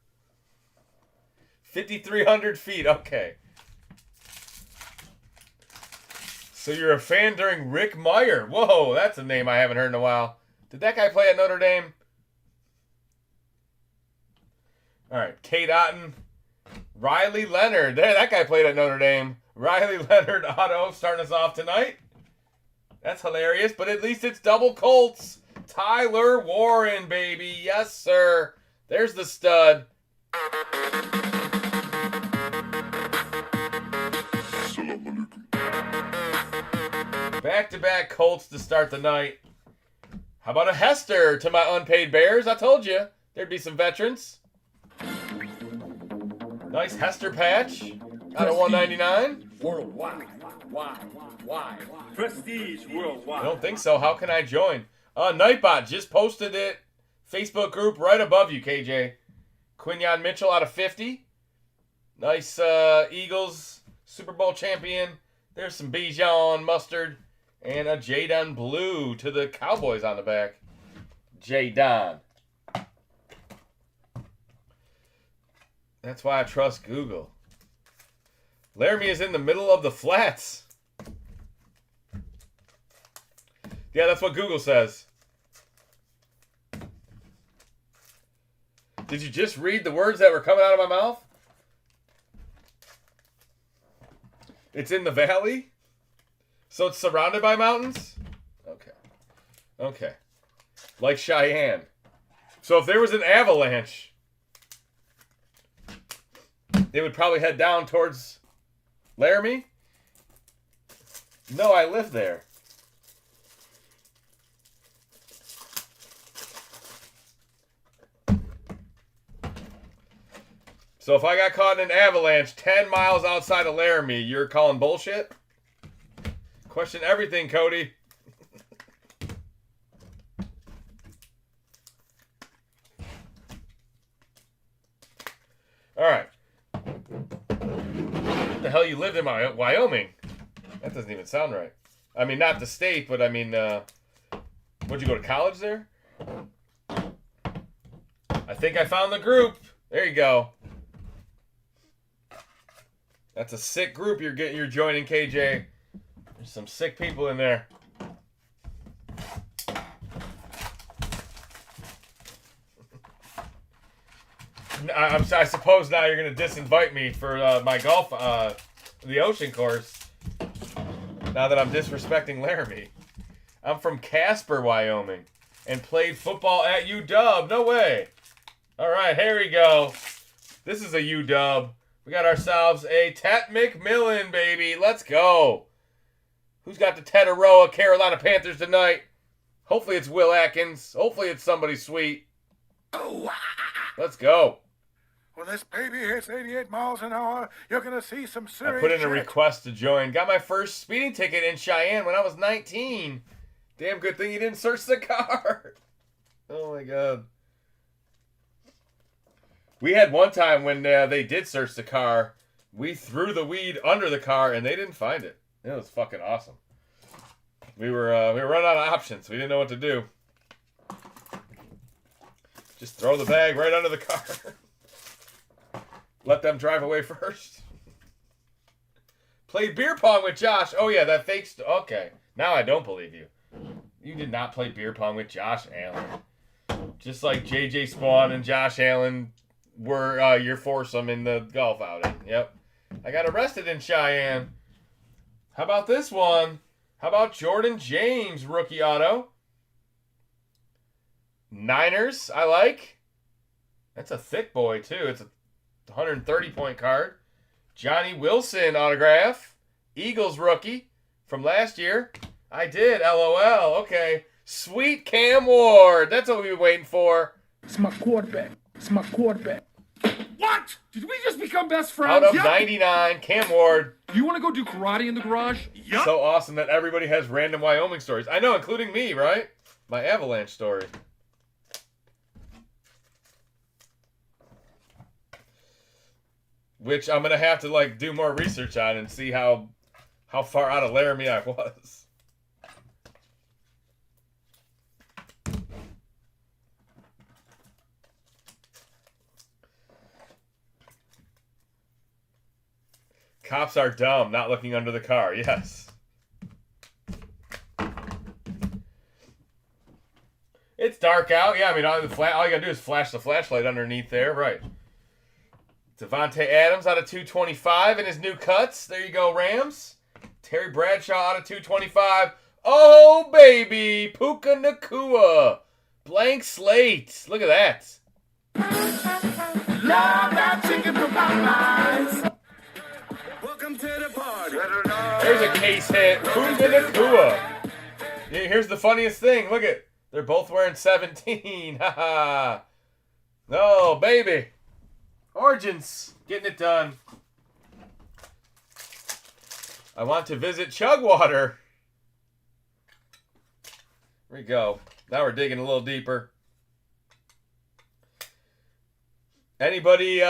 5,300 feet. Okay. So you're a fan during Rick Meyer. Whoa, that's a name I haven't heard in a while. Did that guy play at Notre Dame? All right, Kate Otten. Riley Leonard. There, that guy played at Notre Dame. Riley Leonard auto starting us off tonight. That's hilarious, but at least it's double Colts. Tyler Warren, baby. Yes, sir. There's the stud. Back-to-back Colts to start the night. How about a Hester to my unpaid Bears? I told you there'd be some veterans. Nice Hester patch out of 199. Worldwide. Prestige worldwide. I don't think so. How can I join? Nightbot just posted it. Facebook group right above you, KJ. Quinyon Mitchell out of 50. Nice Eagles Super Bowl champion. There's some Bijan mustard. And a Jadon blue to the Cowboys on the back. Jadon. That's why I trust Google. Laramie is in the middle of the flats. Yeah, that's what Google says. Did you just read the words that were coming out of my mouth? It's in the valley? So it's surrounded by mountains? Okay. Like Cheyenne. So if there was an avalanche, they would probably head down towards Laramie? No, I live there. So if I got caught in an avalanche 10 miles outside of Laramie, you're calling bullshit? Question everything, Cody. All right. What the hell you lived in Wyoming? That doesn't even sound right. I mean, not the state, but I mean, would you go to college there? I think I found the group. There you go. That's a sick group you're joining, KJ. There's some sick people in there. I suppose now you're going to disinvite me for my golf, the ocean course. Now that I'm disrespecting Laramie. I'm from Casper, Wyoming, and played football at UW. No way. All right, here we go. This is a UW. We got ourselves a Tet McMillan, baby. Let's go. Who's got the Tetaroa Carolina Panthers tonight? Hopefully it's Will Atkins. Hopefully it's somebody sweet. Let's go. When this baby hits 88 miles an hour, you're going to see some serious I put in a shit. request to join. Got my first speeding ticket in Cheyenne when I was 19. Damn good thing you didn't search the car. Oh, my God. We had one time when they did search the car. We threw the weed under the car, and they didn't find it. It was fucking awesome. We were running out of options. We didn't know what to do. Just throw the bag right under the car. Let them drive away first. Played beer pong with Josh. Oh, yeah, that fake okay. Now I don't believe you. You did not play beer pong with Josh Allen. Just like J.J. Spawn and Josh Allen were your foursome in the golf outing. Yep. I got arrested in Cheyenne. How about this one? How about Jordan James, rookie auto? Niners, I like. That's a thick boy, too. It's a 130-point card. Johnny Wilson autograph. Eagles rookie from last year. I did. LOL. Okay. Sweet Cam Ward. That's what we've been waiting for. It's my quarterback. It's my quarterback. What? Did we just become best friends? Out of 99, Cam Ward. You want to go do karate in the garage? Yep. So awesome that everybody has random Wyoming stories. I know, including me, right? My Avalanche story. Which I'm going to have to do more research on and see how far out of Laramie I was. Cops are dumb, not looking under the car. Yes. It's dark out. Yeah, I mean, all you gotta do is flash the flashlight underneath there. Right. Devontae Adams out of 225 in his new cuts. There you go, Rams. Terry Bradshaw out of 225. Oh, baby. Puka Nakua. Blank slate. Look at that. Love that chicken from Popeyes. Welcome to the party. There's a case hit. Puka Nakua. Here's the funniest thing. Look at. They're both wearing 17. Haha. No, baby. Origins. Getting it done. I want to visit Chugwater. Here we go. Now we're digging a little deeper. Anybody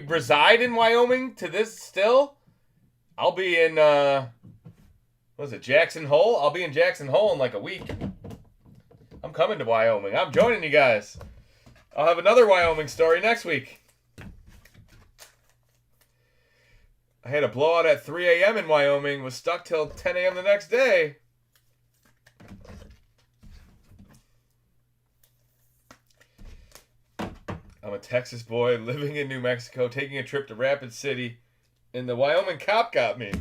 reside in Wyoming to this still? I'll be in, Jackson Hole? I'll be in Jackson Hole in like a week. I'm coming to Wyoming. I'm joining you guys. I'll have another Wyoming story next week. I had a blowout at 3 a.m. in Wyoming. Was stuck till 10 a.m. the next day. I'm a Texas boy living in New Mexico, taking a trip to Rapid City, and the Wyoming cop got me.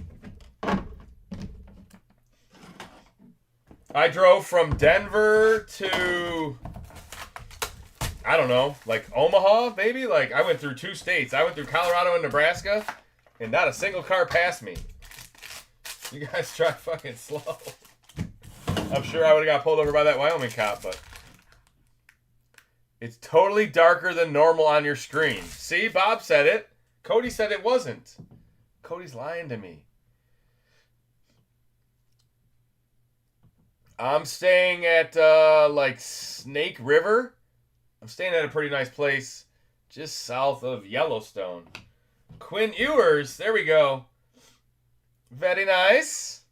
I drove from Denver to, I don't know, like Omaha, maybe? Like, I went through 2 states. I went through Colorado and Nebraska, and not a single car passed me. You guys drive fucking slow. I'm sure I would have got pulled over by that Wyoming cop, but it's totally darker than normal on your screen. See, Bob said it. Cody said it wasn't. Cody's lying to me. I'm staying at, Snake River. I'm staying at a pretty nice place. just south of Yellowstone. Quinn Ewers, there we go. Very nice.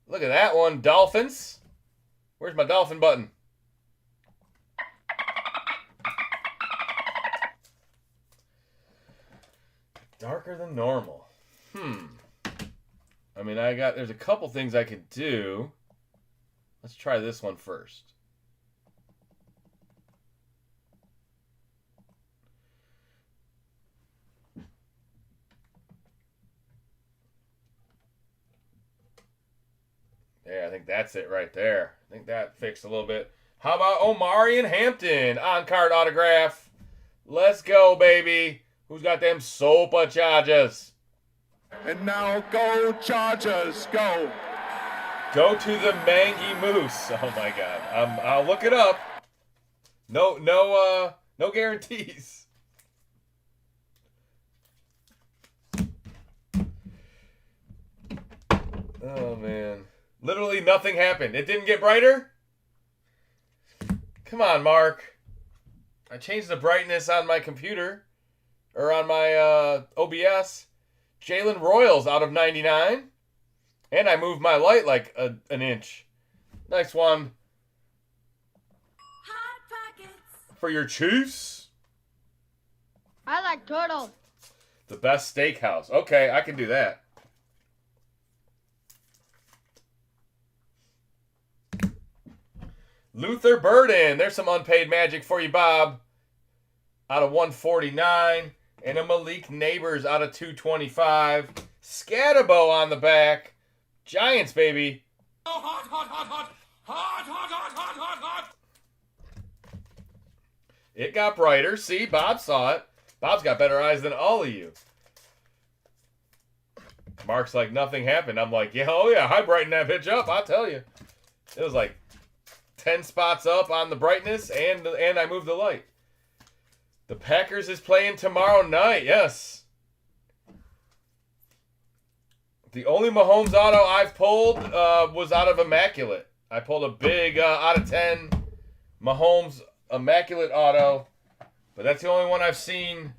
Look at that one, Dolphins. Where's my Dolphin button? Darker than normal. I mean, there's a couple things I could do. Let's try this one first. Yeah, I think that's it right there. I think that fixed a little bit. How about Omari and Hampton on-card autograph? Let's go, baby. Who's got them superchargers? And now go Chargers, go. Go to the Mangy Moose. Oh my God. I'll look it up. No guarantees. Oh man. Literally nothing happened. It didn't get brighter? Come on, Mark. I changed the brightness on my computer. Or on my OBS. Jalen Royals out of 99. And I moved my light like an inch. Nice one. Hot Pockets. For your Chiefs. I like turtle. The best steakhouse. Okay, I can do that. Luther Burden. There's some unpaid magic for you, Bob. Out of 149. And a Malik Neighbors out of 225. Scatterbo on the back. Giants, baby. Oh, hot, hot, hot, hot. Hot, hot, hot, hot, hot, hot. It got brighter. See, Bob saw it. Bob's got better eyes than all of you. Mark's like, nothing happened. I'm like, yeah, oh yeah, I brightened that bitch up, I'll tell you. It was like 10 spots up on the brightness, and I moved the light. The Packers is playing tomorrow night, yes. The only Mahomes auto I've pulled was out of Immaculate. I pulled a big out of 10 Mahomes Immaculate auto, but that's the only one I've seen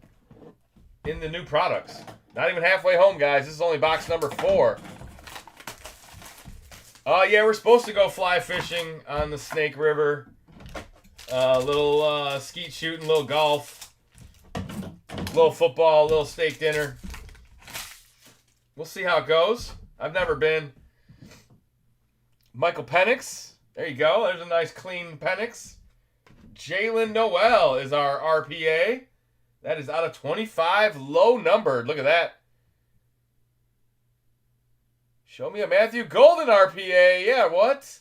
in the new products. Not even halfway home, guys. This is only box number 4. Yeah, we're supposed to go fly fishing on the Snake River. Little skeet shooting, little golf, little football, little steak dinner. We'll see how it goes. I've never been. Michael Penix. There you go. There's a nice clean Penix. Jalen Noel is our RPA. That is out of 25, low numbered. Look at that. Show me a Matthew Golden RPA. Yeah, what?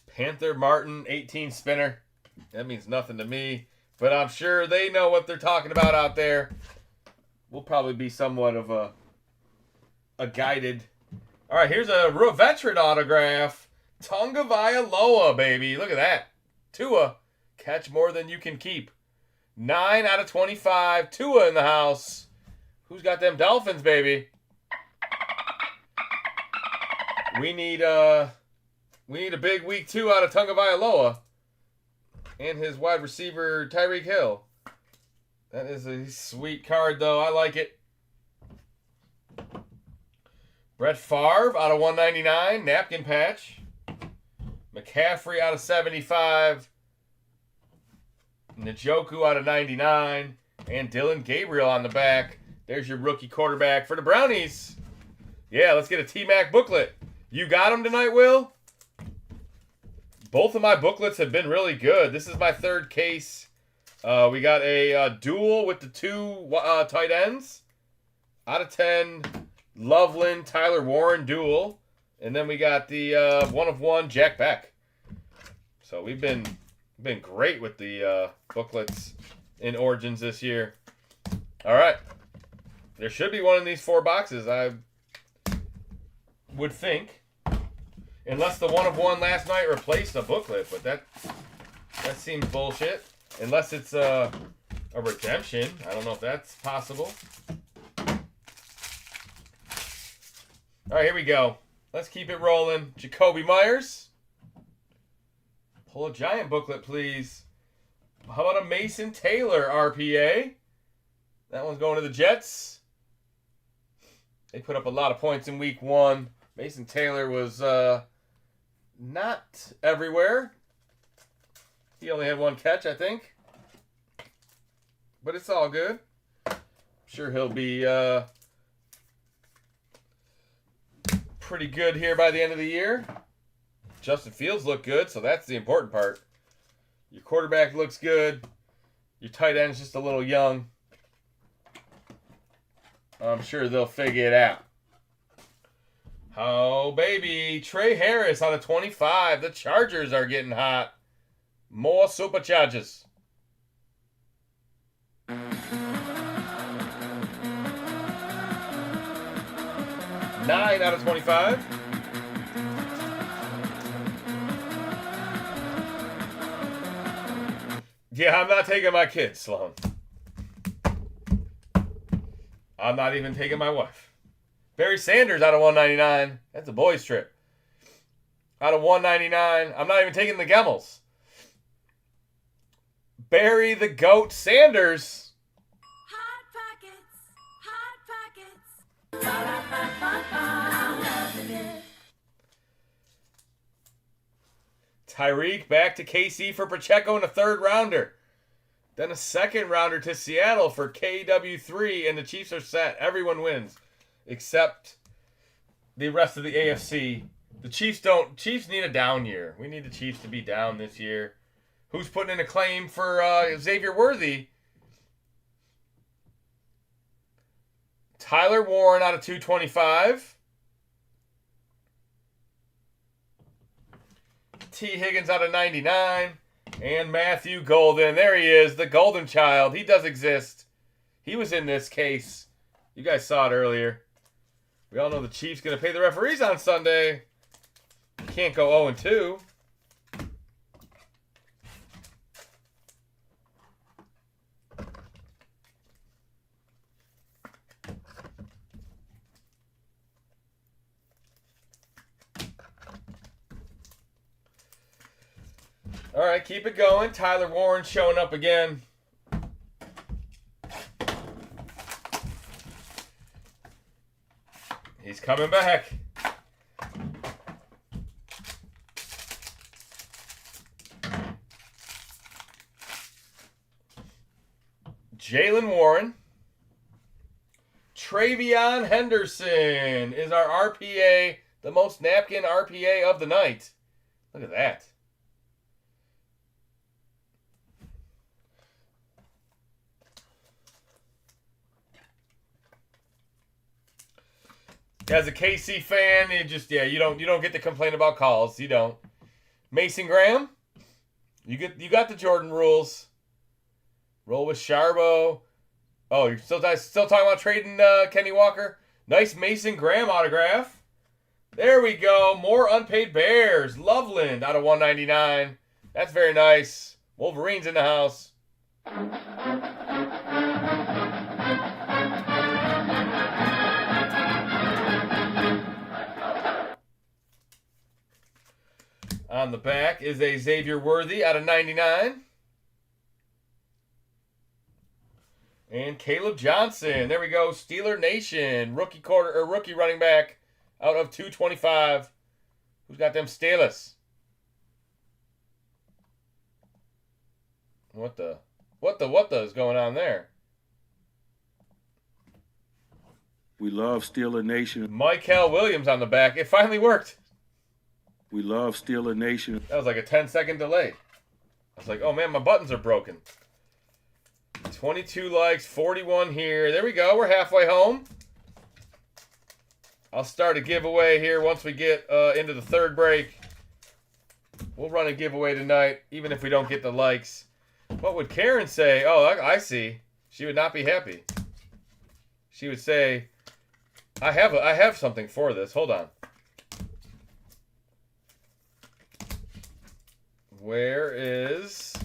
Panther Martin 18 spinner. That means nothing to me, but I'm sure they know what they're talking about out there. We'll probably be somewhat of a guided. All right, here's a real veteran autograph. Tonga Vailoa, baby. Look at that. Tua, catch more than you can keep. 9 out of 25. Tua in the house. Who's got them Dolphins, baby? We need a big week 2 out of Tonga Vailoa. And his wide receiver, Tyreek Hill. That is a sweet card, though. I like it. Brett Favre out of 199. Napkin patch. McCaffrey out of 75. Njoku out of 99. And Dylan Gabriel on the back. There's your rookie quarterback for the Brownies. Yeah, let's get a T-Mac booklet. You got him tonight, Will? Both of my booklets have been really good. This is my 3rd case. We got a duel with the 2 tight ends. Out of 10, Loveland, Tyler Warren duel. And then we got the 1/1 Jack Beck. So we've been great with the booklets in Origins this year. All right. There should be one in these 4 boxes, I would think. Unless the 1/1 last night replaced a booklet, but that seems bullshit. Unless it's a redemption. I don't know if that's possible. All right, here we go. Let's keep it rolling. Jacoby Myers. Pull a giant booklet, please. How about a Mason Taylor RPA? That one's going to the Jets. They put up a lot of points in week 1. Mason Taylor was not everywhere. He only had 1 catch, I think. But it's all good. I'm sure he'll be pretty good here by the end of the year. Justin Fields looked good, so that's the important part. Your quarterback looks good. Your tight end's just a little young. I'm sure they'll figure it out. Oh, baby. Trey Harris out of 25. The Chargers are getting hot. More superchargers. 9 out of 25. Yeah, I'm not taking my kids, Sloan. I'm not even taking my wife. Barry Sanders out of 199. That's a boys trip. Out of 199. I'm not even taking the Gemmels. Barry the Goat Sanders. Tyreek back to KC for Pacheco in a 3rd rounder. Then a 2nd rounder to Seattle for KW3, and the Chiefs are set. Everyone wins, except the rest of the AFC. The Chiefs need a down year. We need the Chiefs to be down this year. Who's putting in a claim for Xavier Worthy? Tyler Warren out of 225. T. Higgins out of 99. And Matthew Golden. There he is, the Golden Child. He does exist. He was in this case. You guys saw it earlier. We all know the Chiefs going to pay the referees on Sunday. Can't go 0-2. All right, keep it going. Tyler Warren showing up again. He's coming back. Jalen Warren. Travion Henderson is our RPA, the most napkin RPA of the night. Look at that. As a KC fan, you don't get to complain about calls. You don't. Mason Graham, you got the Jordan rules. Roll with Sharbo. Oh, you're still talking about trading Kenny Walker? Nice Mason Graham autograph. There we go. More unpaid Bears. Loveland out of 199. That's very nice. Wolverines in the house. On the back is a Xavier Worthy out of 99. And Caleb Johnson. There we go. Steeler Nation. Rookie running back out of 225. Who's got them Steelers? What the is going on there? We love Steeler Nation. Michael Williams on the back. It finally worked. We love Steeler Nation. That was like a 10-second delay. I was like, oh man, my buttons are broken. 22 likes, 41 here. There we go. We're halfway home. I'll start a giveaway here once we get into the 3rd break. We'll run a giveaway tonight, even if we don't get the likes. What would Karen say? Oh, I see. She would not be happy. She would say, I have something for this. Hold on. Where is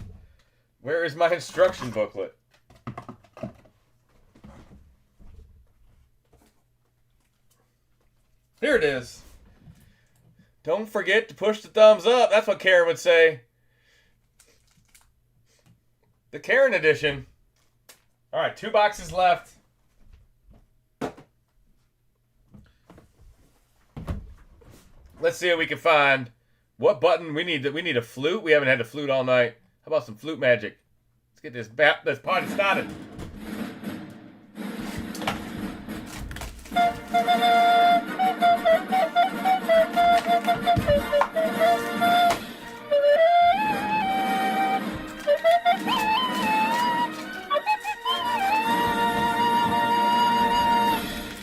my instruction booklet? Here it is. Don't forget to push the thumbs up. That's what Karen would say. The Karen edition. All right, 2 boxes left. Let's see what we can find. What button we need? We need a flute. We haven't had a flute all night. How about some flute magic? Let's get this party started.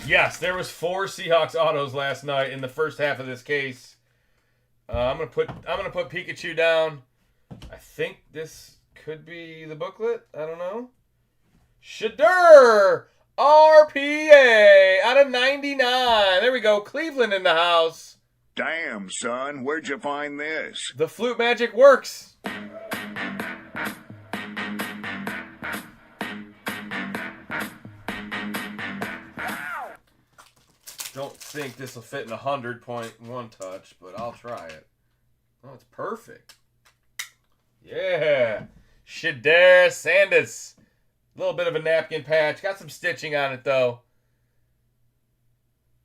Yes, there was 4 Seahawks autos last night in the first half of this case. I'm gonna put Pikachu down. I think this could be the booklet. I don't know. Shadur RPA out of 99. There we go. Cleveland in the house. Damn, son, where'd you find this? The flute magic works. Don't think this will fit in 100.1 touch, but I'll try it. Oh, it's perfect. Yeah. Shadur Sanders. A little bit of a napkin patch. Got some stitching on it, though.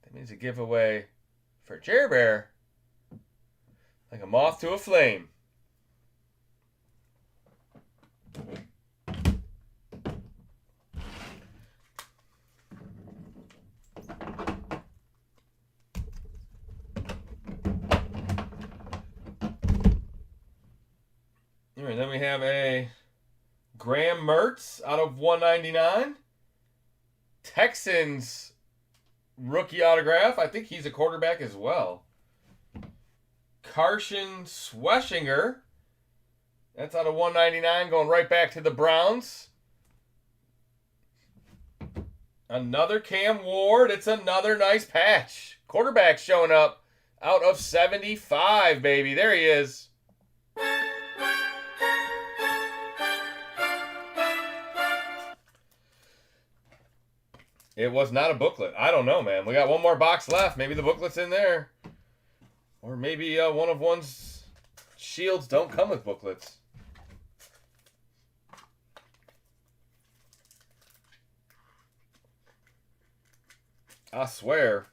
That means a giveaway for Jerry Bear. Like a moth to a flame. All right, then we have a Graham Mertz out of 199. Texans rookie autograph. I think he's a quarterback as well. Carson Schweschinger. That's out of 199, going right back to the Browns. Another Cam Ward. It's another nice patch. Quarterback showing up out of 75, baby. There he is. It was not a booklet. I don't know, man. We got one more box left. Maybe the booklet's in there. Or maybe one of one's shields don't come with booklets. I swear.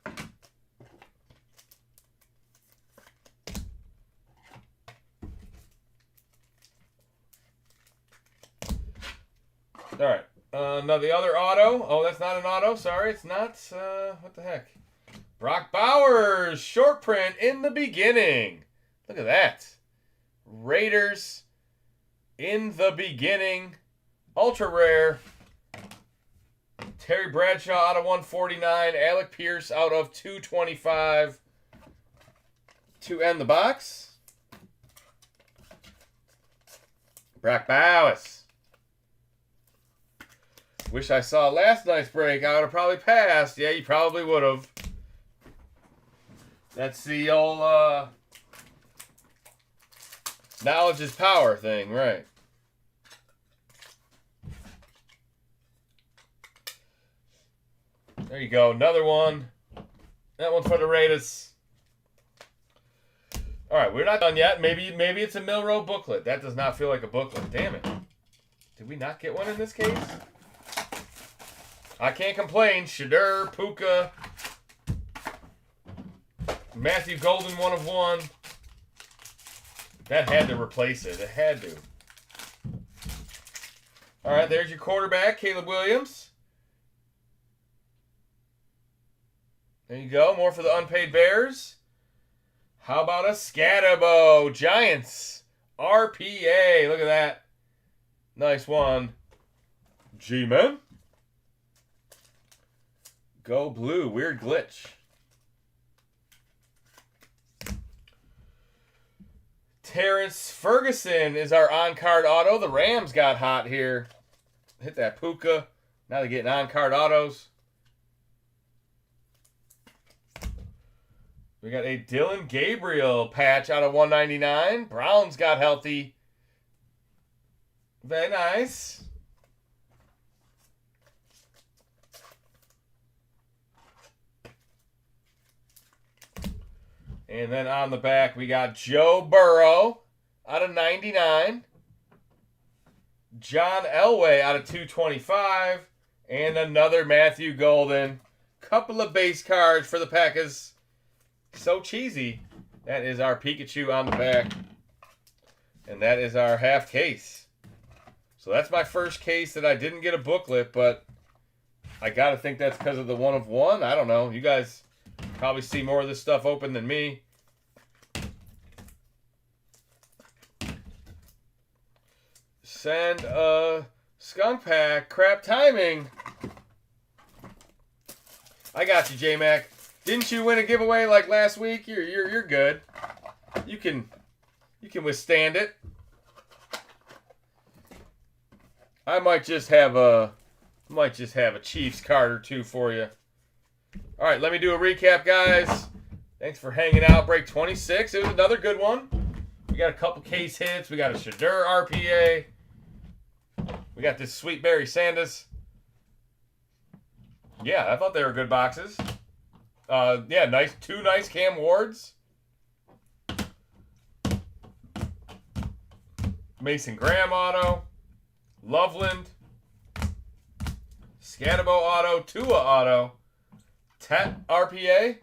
All right. Now the other auto. Oh, that's not an auto. Sorry, it's not. What the heck? Brock Bowers, short print in the beginning. Look at that. Raiders in the beginning. Ultra rare. Terry Bradshaw out of 149. Alec Pierce out of 225. To end the box. Brock Bowers. Wish I saw last night's break. I would have probably passed. Yeah, you probably would have. That's the old knowledge is power thing, right? There you go. Another one. That one's for the Raiders. All right, we're not done yet. Maybe it's a Milrow booklet. That does not feel like a booklet. Damn it. Did we not get one in this case? I can't complain. Shadur, Puka, Matthew Golden, 1 of 1. That had to replace it. It had to. All right, there's your quarterback, Caleb Williams. There you go. More for the unpaid Bears. How about a Scatterbo? Giants. RPA. Look at that. Nice one. G-Man. Go blue. Weird glitch. Terrence Ferguson is our on-card auto. The Rams got hot here. Hit that Puka. Now they're getting on-card autos. We got a Dylan Gabriel patch out of 199. Browns got healthy. Very nice. And then on the back, we got Joe Burrow out of 99. John Elway out of 225. And another Matthew Golden. Couple of base cards for the Packers. So cheesy. That is our Pikachu on the back. And that is our half case. So that's my first case that I didn't get a booklet, but I got to think that's because of the 1 of 1. I don't know. You guys probably see more of this stuff open than me. Send a skunk pack. Crap timing. I got you, J-Mac. Didn't you win a giveaway like last week? You're good. You can withstand it. I might just have a Chiefs card or two for you. All right, let me do a recap, guys. Thanks for hanging out. Break 26. It was another good one. We got a couple case hits. We got a Shadur RPA. We got this Sweet Barry Sanders. Yeah, I thought they were good boxes. Yeah, two nice Cam Wards. Mason Graham auto. Loveland. Scatabo auto. Tua auto. Tet RPA.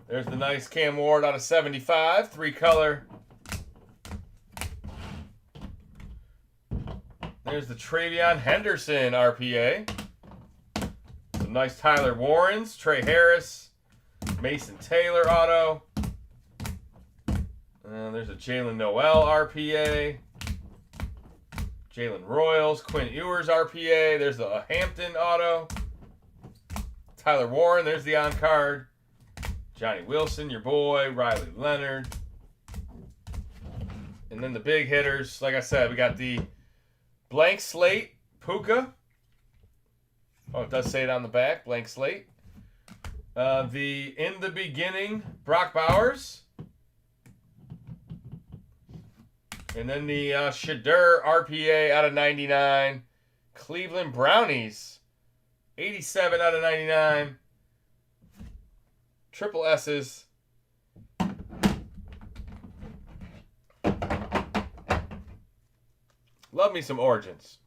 There's the nice Cam Ward out of 75. 3-color. There's the Travion Henderson RPA. Some nice Tyler Warrens. Trey Harris. Mason Taylor auto. There's a Jalen Noel RPA. Jalen Royals. Quinn Ewers RPA. There's the Hampton auto. Tyler Warren. There's the on-card. Johnny Wilson, your boy. Riley Leonard. And then the big hitters. Like I said, we got the blank slate Puka. Oh, it does say it on the back. Blank slate. The In the Beginning Brock Bowers. And then the Shadur RPA out of 99. Cleveland Brownies. 87 out of 99. Triple S's. Love me some Origins.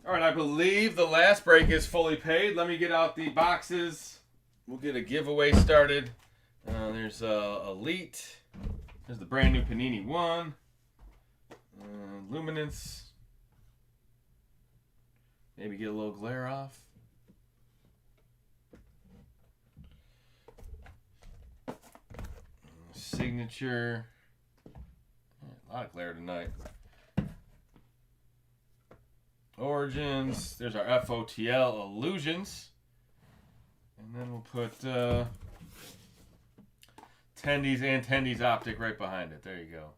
All right, I believe the last break is fully paid. Let me get out the boxes. We'll get a giveaway started. There's Elite. There's the brand new Panini 1. Luminance. Maybe get a little glare off. Signature. A lot of glare tonight. Origins. There's our FOTL Illusions. And then we'll put Tendies and Tendies Optic right behind it. There you go.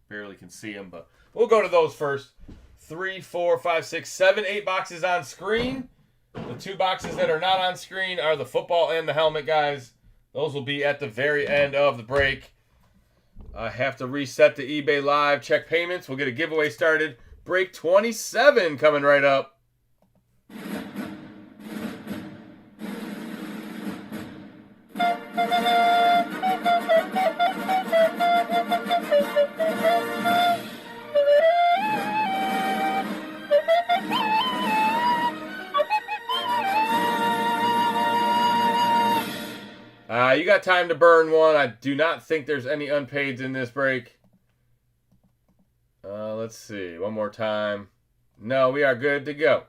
Barely can see them, but we'll go to those first. 3, 4, 5, 6, 7, 8 boxes on screen. The 2 boxes that are not on screen are the football and the helmet, guys. Those will be at the very end of the break. I have to reset the eBay Live check payments. We'll get a giveaway started. Break 27 coming right up. You got time to burn one. I do not think there's any unpaids in this break. Let's see. One more time. No, we are good to go.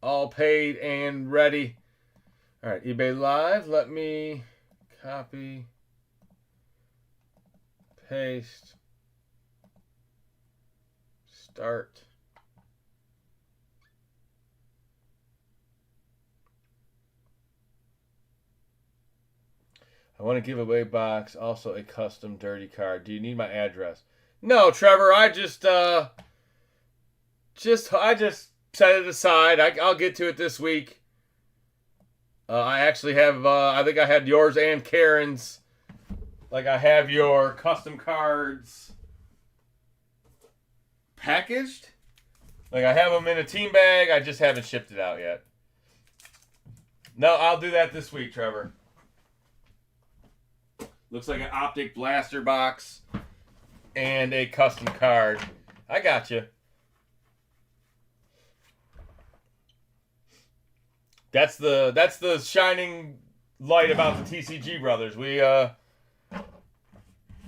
All paid and ready. All right, eBay Live. Let me copy, paste, start. I want to give away box, also a custom dirty card. Do you need my address? No, Trevor. I just set it aside. I'll get to it this week. I actually have. I think I had yours and Karen's. Like I have your custom cards packaged. Like I have them in a team bag. I just haven't shipped it out yet. No, I'll do that this week, Trevor. Looks like an optic blaster box and a custom card. I got you. That's the shining light about the TCG brothers. We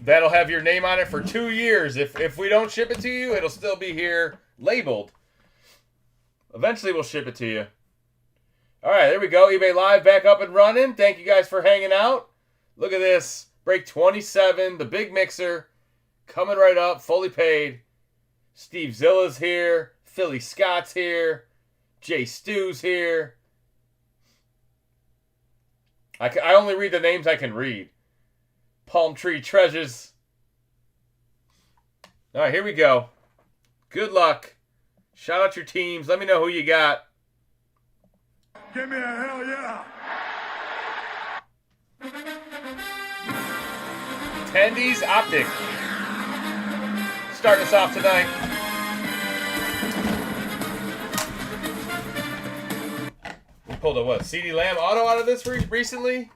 that'll have your name on it for 2 years. If we don't ship it to you, it'll still be here labeled. Eventually we'll ship it to you. All right, there we go. eBay Live back up and running. Thank you guys for hanging out. Look at this. Break 27, the big mixer, coming right up, fully paid. Steve Zilla's here. Philly Scott's here. Jay Stew's here. I only read the names I can read. Palm Tree Treasures. All right, here we go. Good luck. Shout out your teams. Let me know who you got. Give me a hell yeah. Tendies Optic. Starting us off tonight. We pulled a what? CeeDee Lamb auto out of this recently?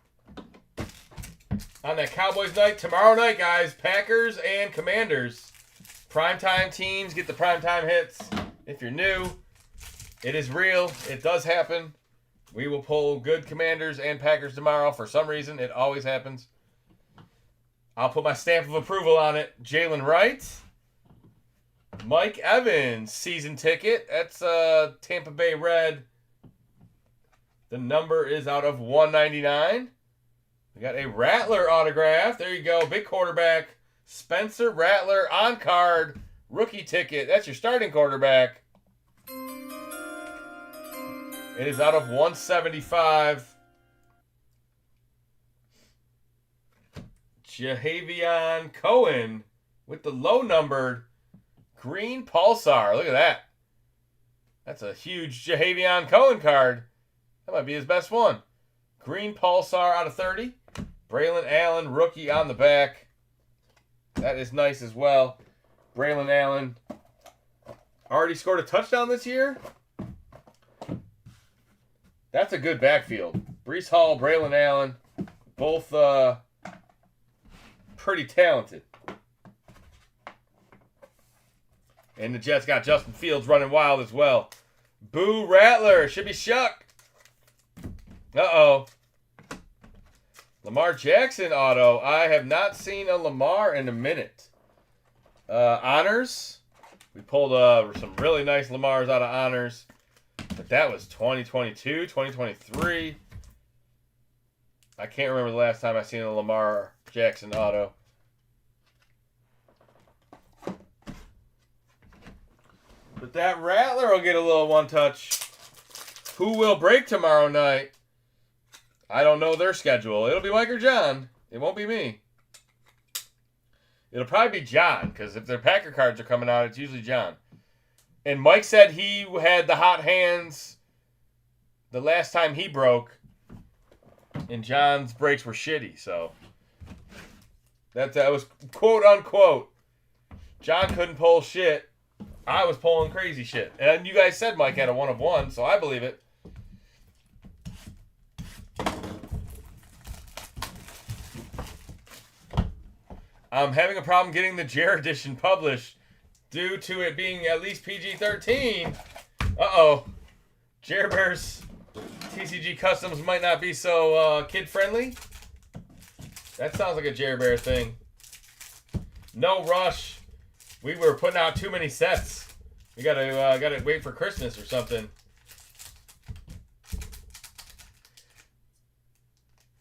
On that Cowboys night. Tomorrow night, guys. Packers and Commanders. Primetime teams get the primetime hits. If you're new, it is real. It does happen. We will pull good Commanders and Packers tomorrow. For some reason, it always happens. I'll put my stamp of approval on it. Jalen Wright. Mike Evans, season ticket. That's Tampa Bay Red. The number is out of 199. We got a Rattler autograph. There you go. Big quarterback. Spencer Rattler on card. Rookie ticket. That's your starting quarterback. It is out of 175. Jahavion Cohen with the low numbered green pulsar. Look at that. That's a huge Jahavion Cohen card. That might be his best one. Green pulsar out of 30. Braylon Allen, rookie on the back. That is nice as well. Braylon Allen already scored a touchdown this year. That's a good backfield. Breece Hall, Braylon Allen, both pretty talented. And the Jets got Justin Fields running wild as well. Boo Rattler. Should be Shuck. Uh-oh. Lamar Jackson auto. I have not seen a Lamar in a minute. Honors. We pulled some really nice Lamars out of honors. But that was 2022, 2023. I can't remember the last time I seen a Lamar Jackson auto. But that Rattler will get a little one touch. Who will break tomorrow night? I don't know their schedule. It'll be Mike or John. It won't be me. It'll probably be John, because if their Packer cards are coming out, it's usually John. And Mike said he had the hot hands the last time he broke, and John's breaks were shitty, so that was quote unquote. John couldn't pull shit. I was pulling crazy shit. And you guys said Mike had a 1 of 1, so I believe it. I'm having a problem getting the Jer edition published due to it being at least PG-13. Uh-oh. Jer Bears TCG Customs might not be so kid-friendly. That sounds like a Jer Bear thing. No rush. We were putting out too many sets. We gotta wait for Christmas or something.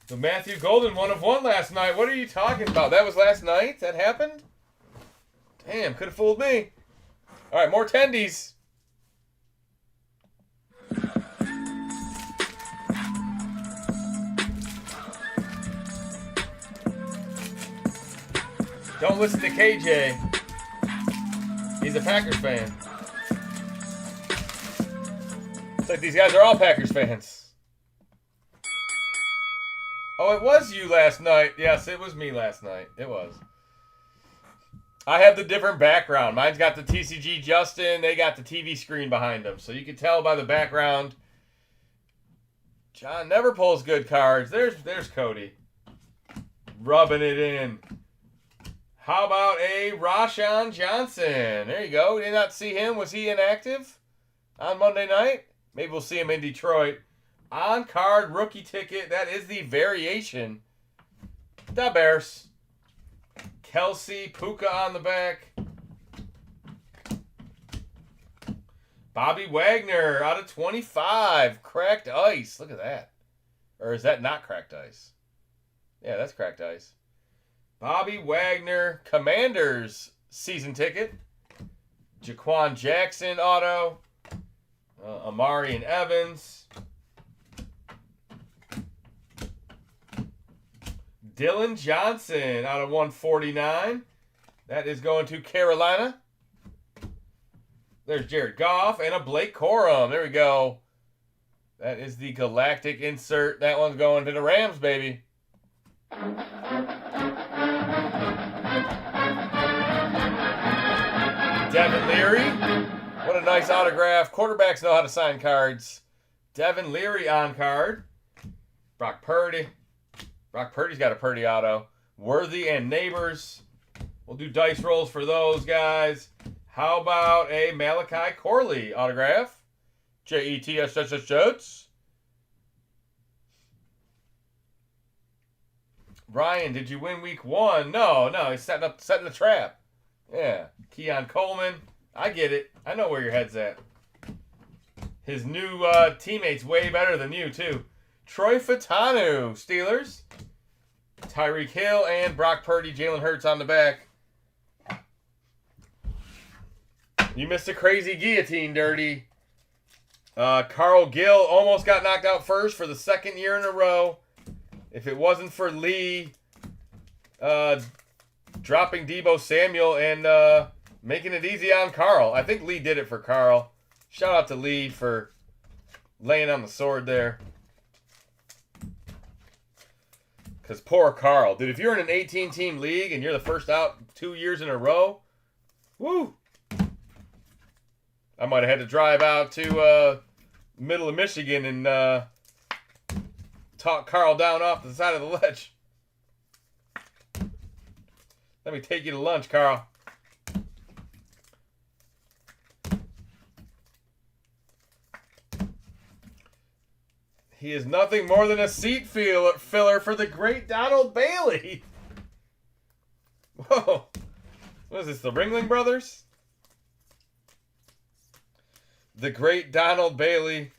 The Matthew Golden 1 of 1 last night. What are you talking about? That was last night? That happened? Damn, could have fooled me. All right, more tendies. Don't listen to KJ. He's a Packers fan. It's like these guys are all Packers fans. Oh, it was you last night. Yes, it was me last night. It was. I have the different background. Mine's got the TCG Justin. They got the TV screen behind them. So you can tell by the background. John never pulls good cards. There's Cody. Rubbing it in. How about a Rashawn Johnson? There you go. Did not see him. Was he inactive on Monday night? Maybe we'll see him in Detroit. On-card rookie ticket. That is the variation. The Bears. Kelsey, Puka on the back. Bobby Wagner out of 25. Cracked ice. Look at that. Or is that not cracked ice? Yeah, that's cracked ice. Bobby Wagner, Commanders season ticket. Jaquan Jackson auto. Amari and Evans. Dylan Johnson out of 149. That is going to Carolina. There's Jared Goff and a Blake Corum. There we go. That is the Galactic insert. That one's going to the Rams, baby. Devin Leary. What a nice autograph. Quarterbacks know how to sign cards. Devin Leary on card. Brock Purdy. Brock Purdy's got a Purdy auto. Worthy and Neighbors. We'll do dice rolls for those guys. How about a Malachi Corley autograph? Jets. Ryan, did you win week 1? No, he's setting the trap. Yeah. Keon Coleman. I get it. I know where your head's at. His new teammate's way better than you, too. Troy Fatanu, Steelers. Tyreek Hill and Brock Purdy, Jalen Hurts on the back. You missed a crazy guillotine, Dirty. Carl Gill almost got knocked out first for the second year in a row. If it wasn't for Lee dropping Deebo Samuel and making it easy on Carl. I think Lee did it for Carl. Shout out to Lee for laying on the sword there. Because poor Carl. Dude, if you're in an 18-team league and you're the first out 2 years in a row, woo! I might have had to drive out to middle of Michigan and talk Carl down off the side of the ledge. Let me take you to lunch, Carl. He is nothing more than a seat filler for the great Donald Bailey. Whoa. What is this, the Ringling Brothers? The great Donald Bailey.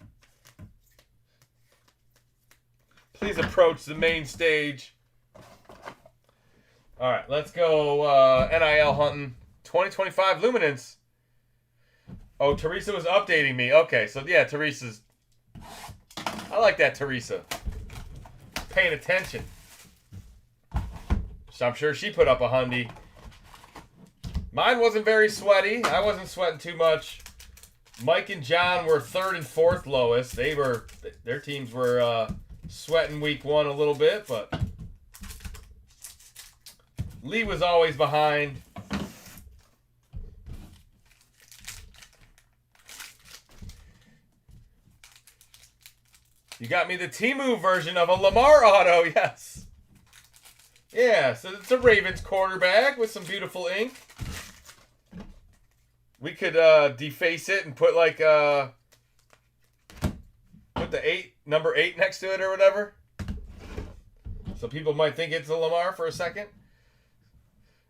Please approach the main stage. All right, let's go NIL hunting. 2025 Luminance. Oh, Teresa was updating me. Okay, so yeah, Teresa's... I like that, Teresa. Paying attention. So I'm sure she put up a hundy. Mine wasn't very sweaty. I wasn't sweating too much. Mike and John were 3rd and 4th lowest. Their teams were sweating week 1 a little bit, but Lee was always behind. You got me the Temu version of a Lamar auto, yes. Yeah, so it's a Ravens quarterback with some beautiful ink. We could deface it and put like put the number 8 next to it or whatever. So people might think it's a Lamar for a second.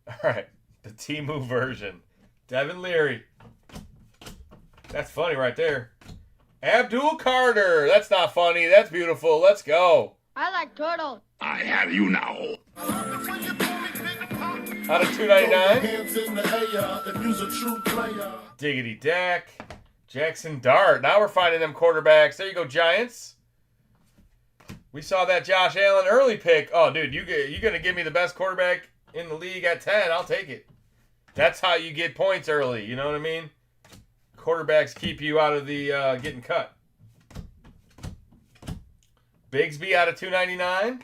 All right, the Temu version. Devin Leary. That's funny right there. Abdul Carter. That's not funny. That's beautiful. Let's go. I like turtles. I have you now. Out of $2.99. Diggity Dak. Jackson Dart. Now we're finding them quarterbacks. There you go, Giants. We saw that Josh Allen early pick. Oh, dude, you going to give me the best quarterback in the league at 10, I'll take it. That's how you get points early. You know what I mean? Quarterbacks keep you out of the getting cut. Bigsby out of 299.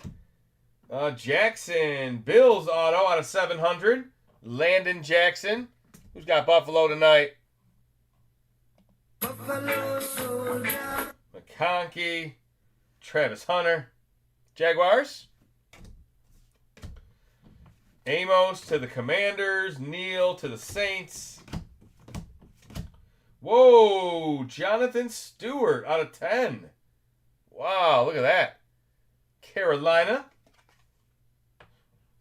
Jackson, Bills auto out of 700. Landon Jackson. Who's got Buffalo tonight? McConkey. Travis Hunter. Jaguars. Amos to the Commanders. Neal to the Saints. Whoa, Jonathan Stewart out of 10. Wow, look at that. Carolina.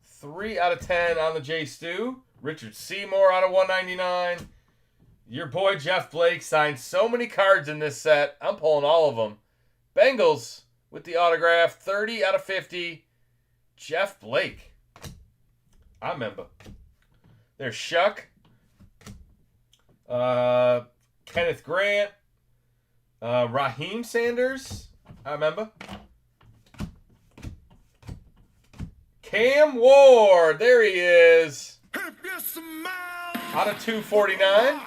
3 out of 10 on the J Stu. Richard Seymour out of 199. Your boy Jeff Blake signed so many cards in this set. I'm pulling all of them. Bengals with the autograph. 30 out of 50. Jeff Blake. I remember. There's Shuck. Kenneth Grant. Raheem Sanders. I remember. Cam Ward. There he is. Out of 249.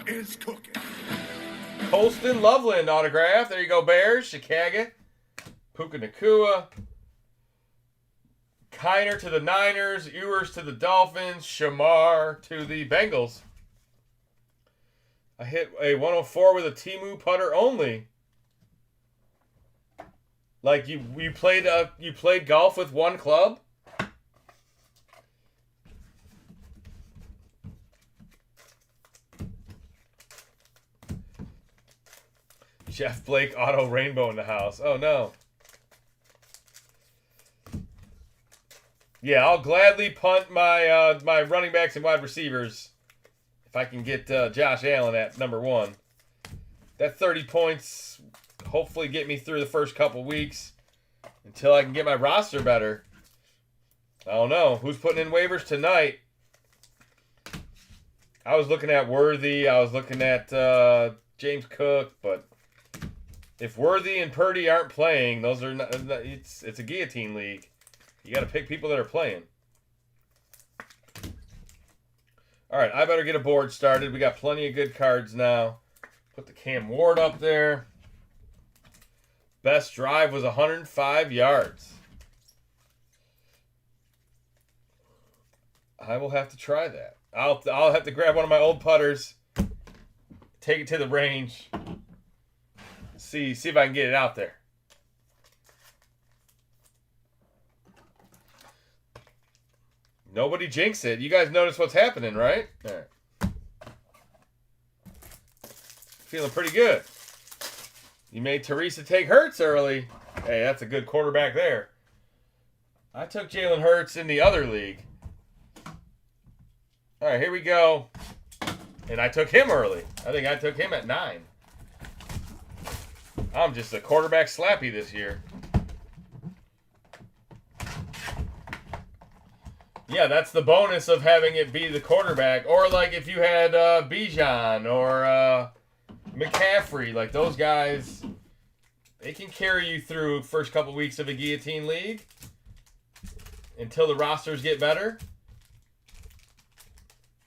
It's cooking. Colston Loveland autograph. There you go, Bears. Chicago. Puka Nakua. Kiner to the Niners. Ewers to the Dolphins. Shamar to the Bengals. I hit a 104 with a Temu putter only. Like you played golf with one club? Jeff Blake auto rainbow in the house. Oh no. Yeah, I'll gladly punt my my running backs and wide receivers if I can get Josh Allen at number 1. That 30 points hopefully get me through the first couple weeks until I can get my roster better. I don't know. Who's putting in waivers tonight? I was looking at Worthy. I was looking at James Cook, but if Worthy and Purdy aren't playing, those are not, it's a guillotine league. You got to pick people that are playing. All right, I better get a board started. We got plenty of good cards now. Put the Cam Ward up there. Best drive was 105 yards. I will have to try that. I'll have to grab one of my old putters, take it to the range, see if I can get it out there. Nobody jinx it. You guys notice what's happening, right? All right. Feeling pretty good. You made Teresa take Hurts early. Hey, that's a good quarterback there. I took Jalen Hurts in the other league. All right, here we go. And I took him early. I think I took him at 9. I'm just a quarterback slappy this year. Yeah, that's the bonus of having it be the quarterback. Or like if you had Bijan or McCaffrey, like those guys, they can carry you through first couple weeks of a guillotine league until the rosters get better.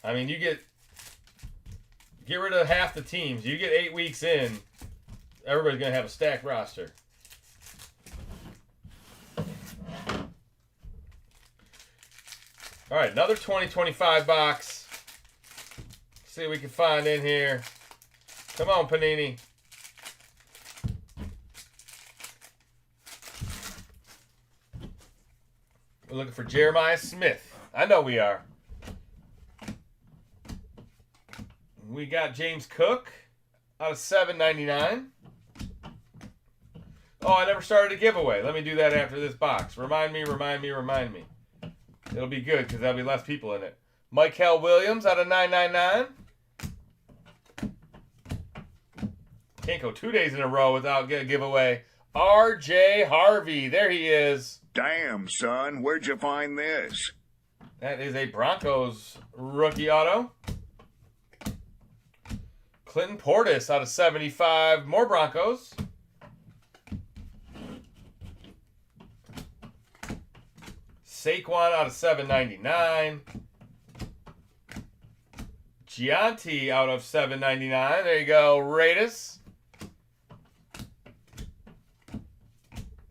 I mean, you get rid of half the teams. You get 8 weeks in, everybody's going to have a stacked roster. All right, another 2025 box. See what we can find in here. Come on, Panini. We're looking for Jeremiah Smith. I know we are. We got James Cook out of $7.99. Oh, I never started a giveaway. Let me do that after this box. Remind me. It'll be good because there'll be less people in it. Michael Williams out of $9.99. Can't go 2 days in a row without getting a giveaway. R.J. Harvey. There he is. Damn, son. Where'd you find this? That is a Broncos rookie auto. Clinton Portis out of 75. More Broncos. Saquon out of 799. Gianti out of 799. There you go, Raiders.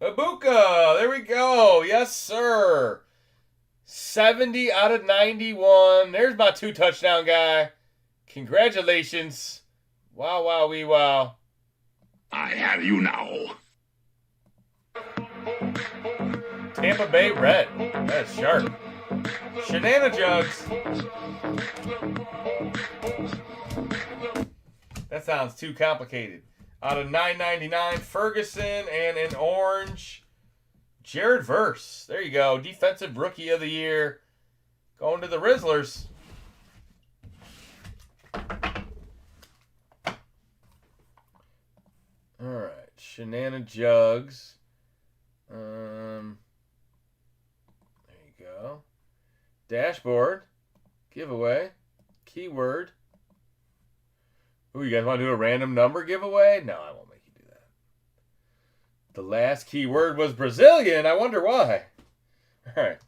Ibuka, there we go. Yes, sir. 70 out of 91. There's my 2-touchdown guy. Congratulations. Wow, wow, wee, wow. I have you now. Tampa Bay Red. That's sharp. Shenanajugs. That sounds too complicated. Out of 999, Ferguson, and an orange, Jared Verse. There you go. Defensive Rookie of the Year. Going to the Rizzlers. All right. Shenanajugs. There you go. Dashboard. Giveaway. Keyword. Ooh, you guys want to do a random number giveaway? No, I won't make you do that. The last keyword was Brazilian. I wonder why. All right.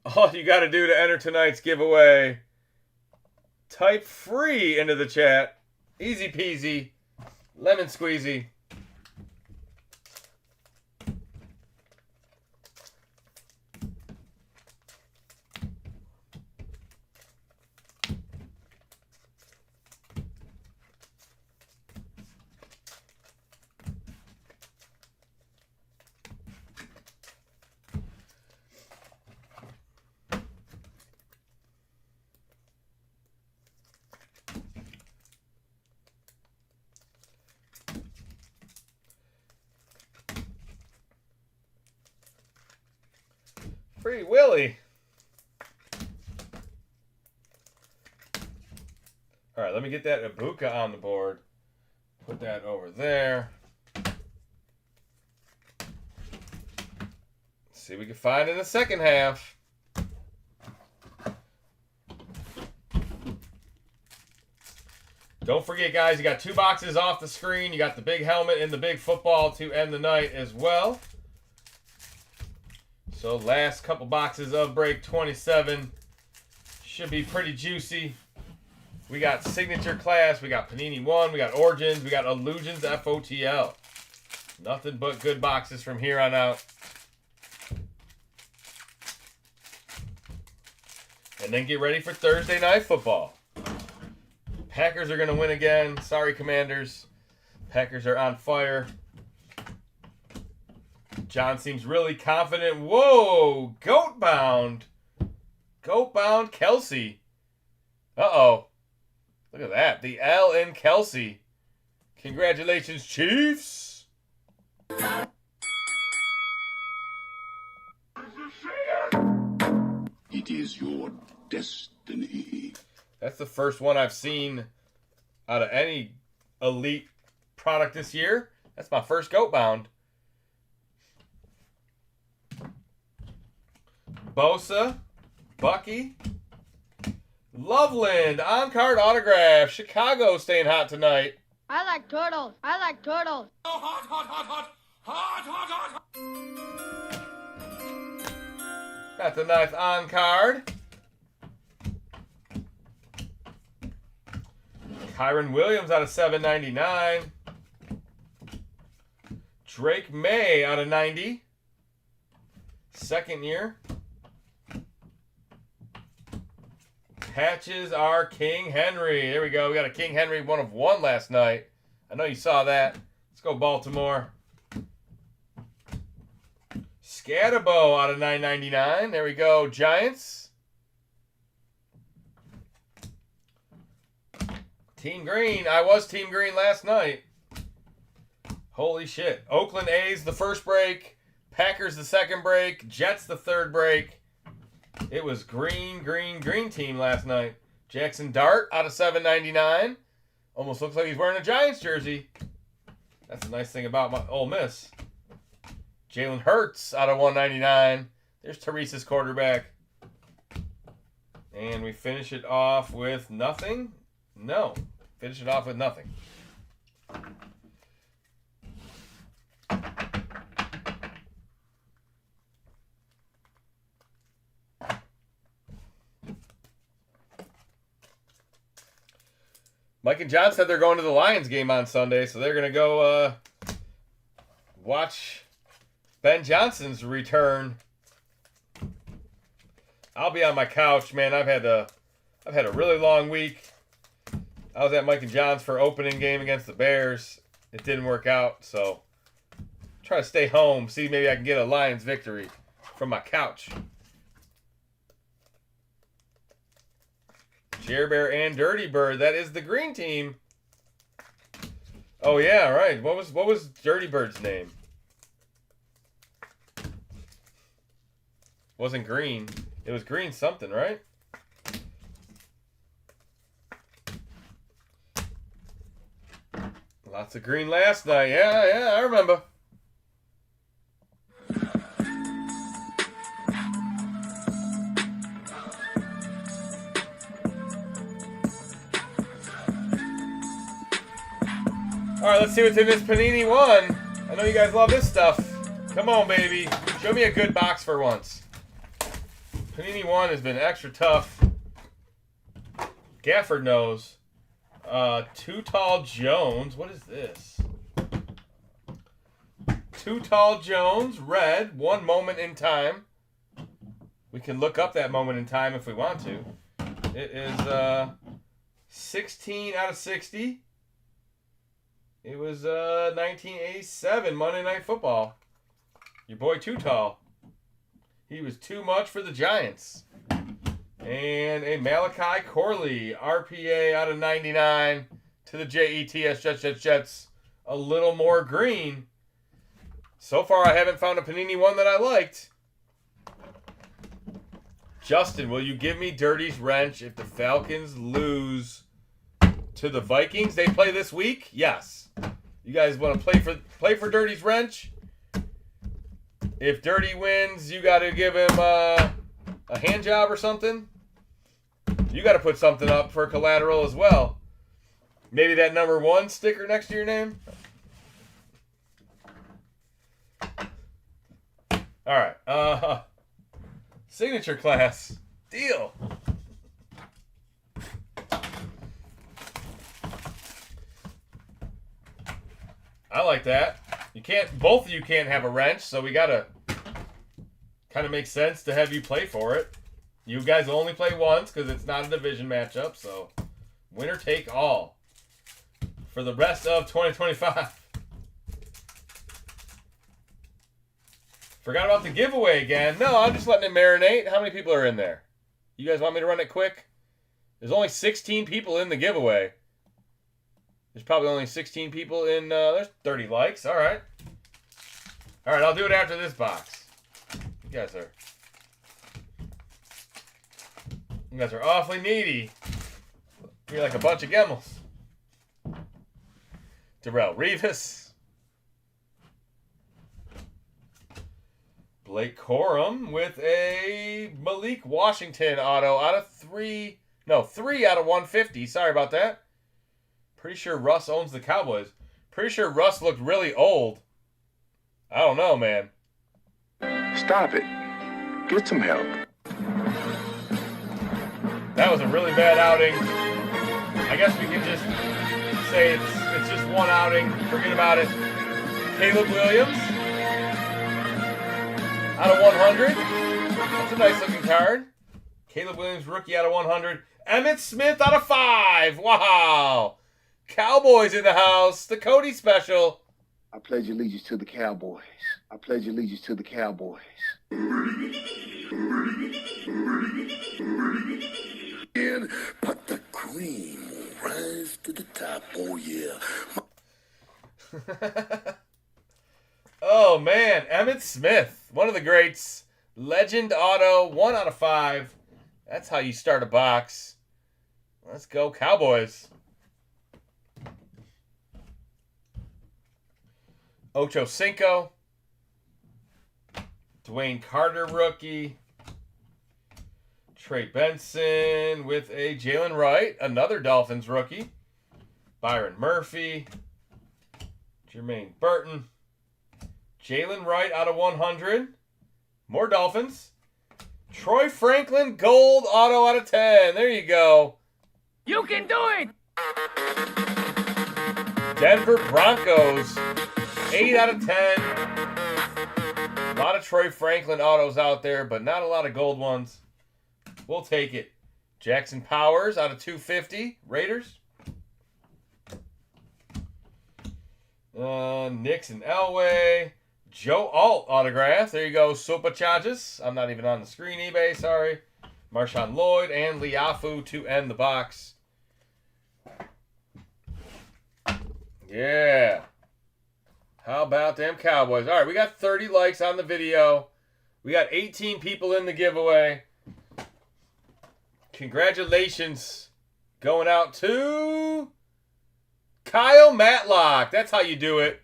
All you got to do to enter tonight's giveaway, type free into the chat. Easy peasy. Lemon squeezy. Free Willy. All right, let me get that Ibuka on the board. Put that over there. See what we can find in the second half. Don't forget, guys, you got 2 boxes off the screen. You got the big helmet and the big football to end the night as well. So last couple boxes of break 27 should be pretty juicy. We got Signature Class, we got Panini 1, we got Origins, we got Illusions FOTL. Nothing but good boxes from here on out. And then get ready for Thursday Night Football. Packers are going to win again. Sorry, Commanders. Packers are on fire. John seems really confident. Whoa! Goat bound. Goat bound Kelsey. Uh-oh. Look at that. The L in Kelsey. Congratulations, Chiefs. It is your destiny. That's the first one I've seen out of any elite product this year. That's my first goat bound. Bosa, Bucky, Loveland, on-card autograph. Chicago staying hot tonight. I like turtles. I like turtles. Oh, hot, hot, hot, hot. Hot, hot, hot, hot. Got the 9th on-card. Kyron Williams out of 799. Drake May out of 90. Second year. Patches are King Henry. There we go. We got a King Henry 1 of 1 last night. I know you saw that. Let's go Baltimore. Scatterbo out of 999. There we go. Giants. Team Green. I was Team Green last night. Holy shit. Oakland A's the first break. Packers the second break. Jets the third break. It was green, green, green team last night. Jackson Dart out of 799. Almost looks like he's wearing a Giants jersey. That's a nice thing about my Ole Miss. Jalen Hurts out of 199. There's Teresa's quarterback. And we finish it off with nothing. No. Finish it off with nothing. Mike and John said they're going to the Lions game on Sunday, so they're going to go watch Ben Johnson's return. I'll be on my couch, man. I've had a really long week. I was at Mike and John's for opening game against the Bears. It didn't work out, so try to stay home, see maybe I can get a Lions victory from my couch. Jer Bear and Dirty Bird. That is the green team. Oh yeah, right. What was Dirty Bird's name? Wasn't green. It was green something, right? Lots of green last night. Yeah, I remember. All right, let's see what's in this Panini 1. I know you guys love this stuff. Come on, baby. Show me a good box for once. Panini 1 has been extra tough. Gafford knows. Too Tall Jones. What is this? Too Tall Jones, red, one moment in time. We can look up that moment in time if we want to. It is 16 out of 60. It was 1987 Monday Night Football. Your boy Too Tall. He was too much for the Giants. And a Malachi Corley, RPA out of 99 to the Jets, Jets. A little more green. So far, I haven't found a Panini 1 that I liked. Justin, will you give me Dirty's wrench if the Falcons lose to the Vikings? They play this week? Yes. You guys want to play for Dirty's wrench? If Dirty wins, you got to give him a hand job or something. You got to put something up for collateral as well. Maybe that number 1 sticker next to your name. All right. Signature class. Deal. I like that. Both of you can't have a wrench, so we gotta kind of make sense to have you play for it. You guys will only play once because it's not a division matchup, so winner take all for the rest of 2025. Forgot about the giveaway again. No, I'm just letting it marinate. How many people are in there? You guys want me to run it quick? There's only 16 people in the giveaway. There's probably only 16 people in, there's 30 likes. All right. All right, I'll do it after this box. You guys are awfully needy. You're like a bunch of Gemmels. Darrell Revis. Blake Corum with a Malik Washington auto out of 3 out of 150. Sorry about that. Pretty sure Russ owns the Cowboys. Pretty sure Russ looked really old. I don't know, man. Stop it. Get some help. That was a really bad outing. I guess we can just say it's just one outing. Forget about it. Caleb Williams out of 100. That's a nice looking card. Caleb Williams, rookie out of 100. Emmitt Smith out of 5. Wow. Cowboys in the house. The Cody special. I pledge allegiance to the Cowboys. I pledge allegiance to the Cowboys. And but the cream will rise to the top. Oh, yeah. Oh, man. Emmitt Smith. One of the greats. Legend auto. 1 out of 5. That's how you start a box. Let's go Cowboys. Ocho Cinco. Dwayne Carter rookie. Trey Benson with a Jalen Wright, another Dolphins rookie. Byron Murphy. Jermaine Burton. Jalen Wright out of 100. More Dolphins. Troy Franklin gold auto out of 10. There you go. You can do it! Denver Broncos, 8 out of 10. A lot of Troy Franklin autos out there, but not a lot of gold ones. We'll take it. Jackson Powers out of 250. Raiders. Nix and Elway. Joe Alt autograph. There you go. Sopa Charges. I'm not even on the screen, eBay. Sorry. Marshawn Lloyd and Liafu to end the box. Yeah. How about them Cowboys? All right, we got 30 likes on the video. We got 18 people in the giveaway. Congratulations going out to Kyle Matlock. That's how you do it.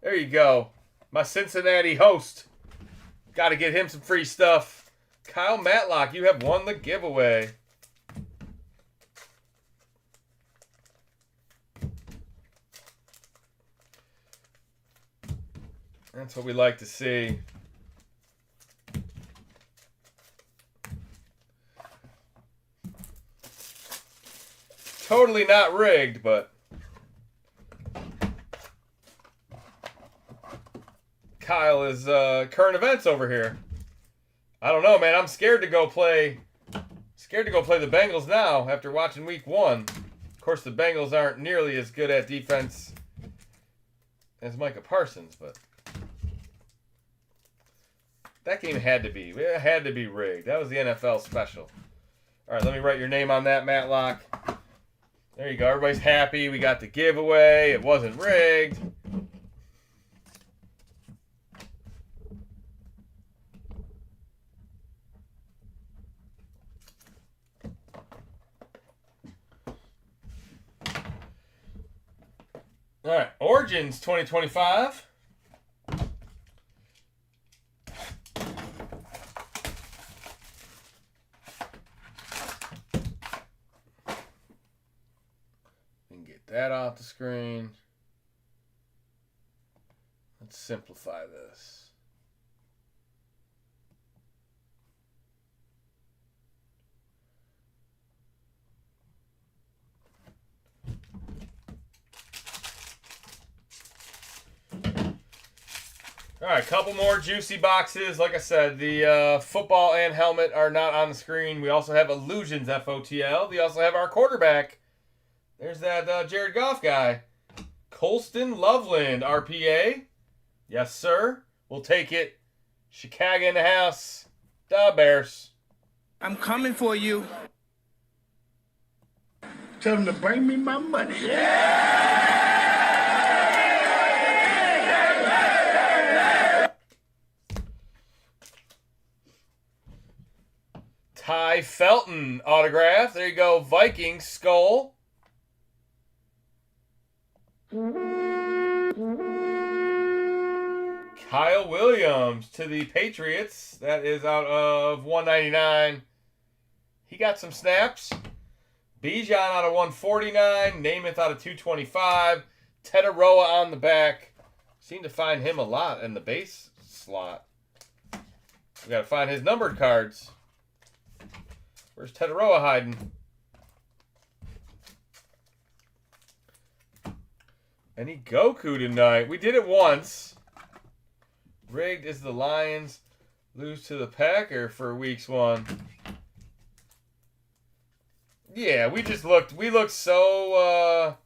There you go. My Cincinnati host. Got to get him some free stuff. Kyle Matlock, you have won the giveaway. That's what we like to see. Totally not rigged, but Kyle is current events over here. I don't know, man. I'm scared to go play the Bengals now after watching week 1. Of course, the Bengals aren't nearly as good at defense as Micah Parsons, but that game had to be rigged. That was the NFL special. All right, let me write your name on that, Matlock. There you go. Everybody's happy. We got the giveaway. It wasn't rigged. All right, Origins 2025. That off the screen. Let's simplify this. All right, couple more juicy boxes. Like I said, the football and helmet are not on the screen. We also have Illusions FOTL. We also have our quarterback. There's that Jared Goff guy. Colston Loveland, RPA. Yes, sir. We'll take it. Chicago in the house. The Bears. I'm coming for you. Tell them to bring me my money. Ty Felton autograph. There you go. Viking skull. Kyle Williams to the Patriots. That is out of 199. He got some snaps. Bijan out of 149. Namath out of 225. Tetaroa on the back. Seem to find him a lot in the base slot. We got to find his numbered cards. Where's Tetaroa hiding? Any Goku tonight? We did it once. Rigged is the Lions lose to the Packer for weeks 1. Yeah, we looked so out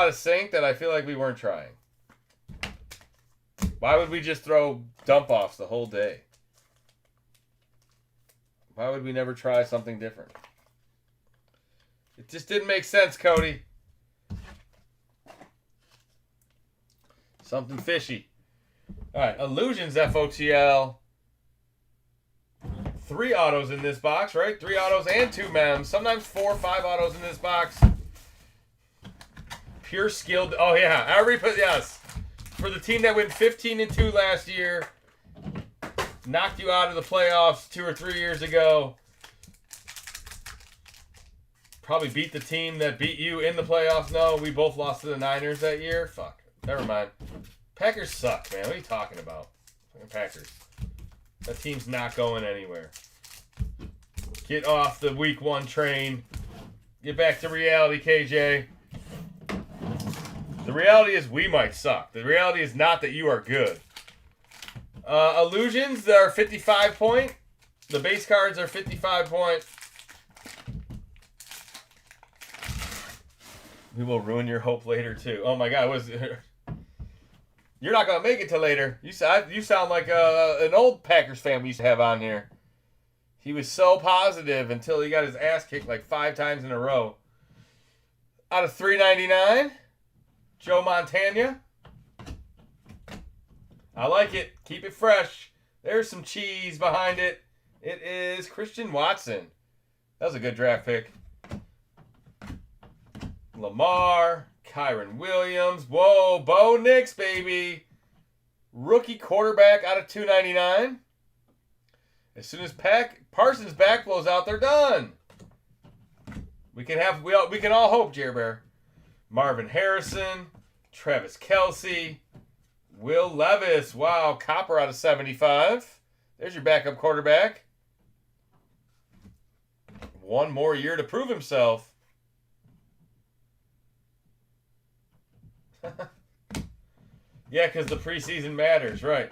of sync that I feel like we weren't trying. Why would we just throw dump offs the whole day? Why would we never try something different? It just didn't make sense, Cody. Something fishy. All right, Illusions FOTL. 3 autos in this box, right? 3 autos and 2 mems. Sometimes 4 or 5 autos in this box. Pure skilled. Oh, yeah. Yes. For the team that went 15-2 last year. Knocked you out of the playoffs 2 or 3 years ago. Probably beat the team that beat you in the playoffs. No, we both lost to the Niners that year. Fuck. Never mind. Packers suck, man. What are you talking about? Fucking Packers. That team's not going anywhere. Get off the week 1 train. get back to reality, KJ. The reality is we might suck. The reality is not that you are good. Illusions, they are 55 point. The base cards are 55 point. We will ruin your hope later, too. Oh, my God. You're not going to make it till later. You sound like an old Packers fan we used to have on here. He was so positive until he got his ass kicked like 5 times in a row. Out of $3.99, Joe Montana. I like it. Keep it fresh. There's some cheese behind it. It is Christian Watson. That was a good draft pick. Lamar, Kyron Williams. Whoa, Bo Nix, baby. Rookie quarterback out of $2.99. As soon as Parsons' back blows out, they're done. We can all hope, Jer Bear. Marvin Harrison, Travis Kelce, Will Levis. Wow, Copper out of 75. There's your backup quarterback. One more year to prove himself. Yeah, because the preseason matters, right?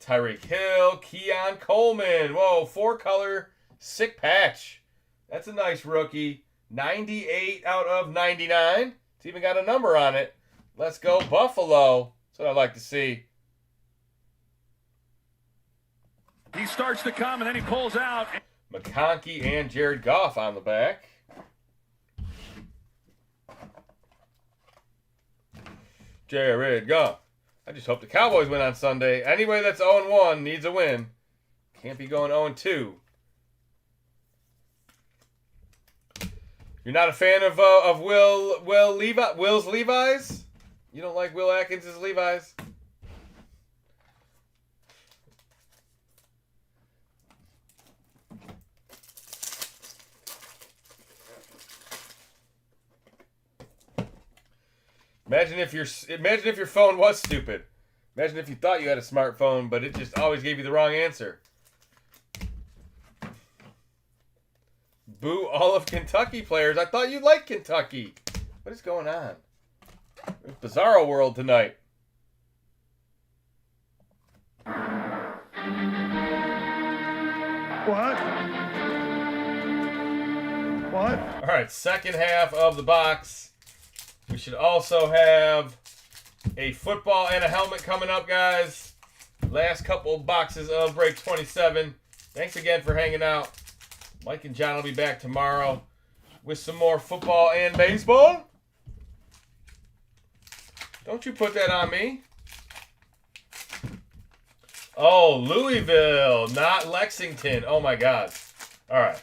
Tyreek Hill, Keon Coleman. Whoa, 4-color, sick patch. That's a nice rookie. 98 out of 99. It's even got a number on it. Let's go Buffalo. That's what I like to see. He starts to come and then he pulls out. McConkey and Jared Goff on the back. Jared Goff. I just hope the Cowboys win on Sunday. Anybody that's 0-1 needs a win. Can't be going 0-2. You're not a fan of Will's Levi's? You don't like Will Atkins' Levi's? Imagine if your phone was stupid. Imagine if you thought you had a smartphone, but it just always gave you the wrong answer. Boo all of Kentucky players. I thought you liked Kentucky. What is going on? It's Bizarro world tonight. What? All right, second half of the box. We should also have a football and a helmet coming up, guys. Last couple boxes of break 27. Thanks again for hanging out. Mike and John will be back tomorrow with some more football and baseball. Don't you put that on me. Oh, Louisville, not Lexington. Oh, my God. All right.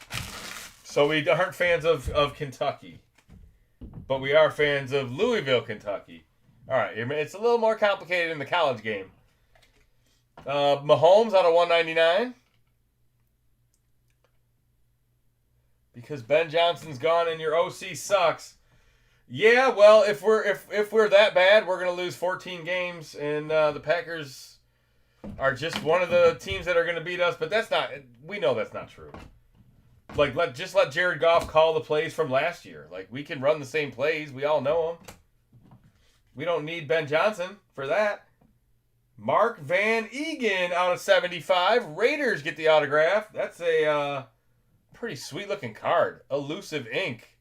So we aren't fans of Kentucky, but we are fans of Louisville, Kentucky. All right. It's a little more complicated in the college game. Mahomes out of 199. Because Ben Johnson's gone and your OC sucks. Yeah, well, if we're that bad, we're gonna lose 14 games, and the Packers are just one of the teams that are gonna beat us. But that's not. We know that's not true. Like, let Jared Goff call the plays from last year. Like, we can run the same plays. We all know them. We don't need Ben Johnson for that. Mark Van Egan out of 75. Raiders get the autograph. That's a pretty sweet-looking card. Elusive ink.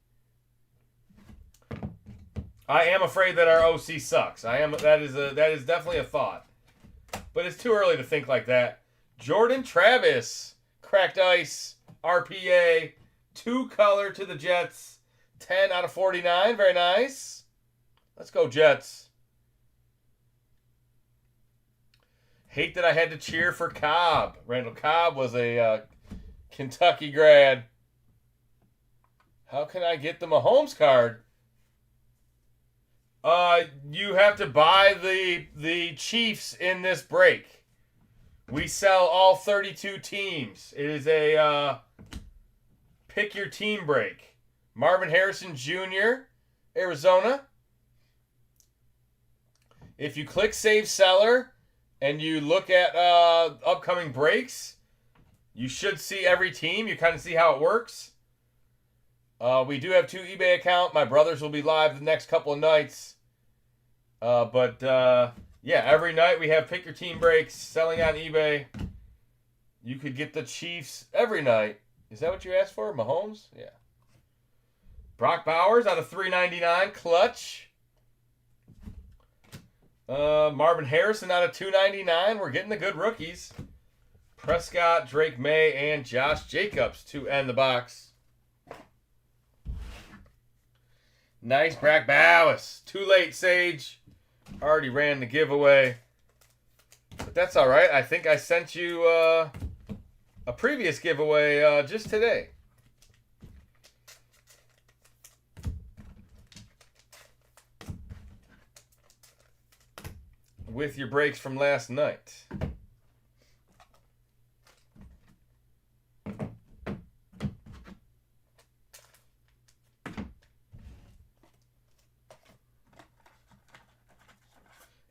I am afraid that our OC sucks. That is definitely a thought. But it's too early to think like that. Jordan Travis. Cracked ice. RPA, 2-color to the Jets, 10 out of 49. Very nice. Let's go, Jets. Hate that I had to cheer for Cobb. Randall Cobb was a Kentucky grad. How can I get the Mahomes card? You have to buy the Chiefs in this break. We sell all 32 teams. It is a pick your team break. Marvin Harrison Jr., Arizona. If you click Save Seller and you look at upcoming breaks, you should see every team. You kind of see how it works. We do have 2 eBay accounts. My brothers will be live the next couple of nights. Yeah, every night we have pick your team breaks selling on eBay. You could get the Chiefs every night. Is that what you asked for? Mahomes? Yeah. Brock Bowers out of $3.99. Clutch. Marvin Harrison out of $2.99. We're getting the good rookies. Prescott, Drake May, and Josh Jacobs to end the box. Nice Brock Bowers. Too late, Sage. Already ran the giveaway. But that's all right. I think I sent you a previous giveaway just today. With your breaks from last night.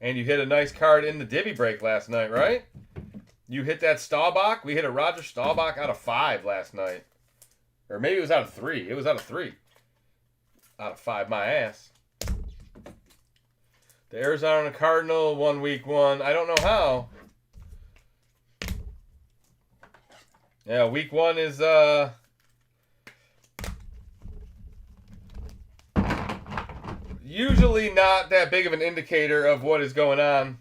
And you hit a nice card in the Divvy break last night, right? You hit that Staubach. We hit a Roger Staubach out of 5 last night. Or maybe it was out of 3. It was out of 3. Out of 5, my ass. The Arizona Cardinal won week 1. I don't know how. Yeah, week 1 is usually not that big of an indicator of what is going on.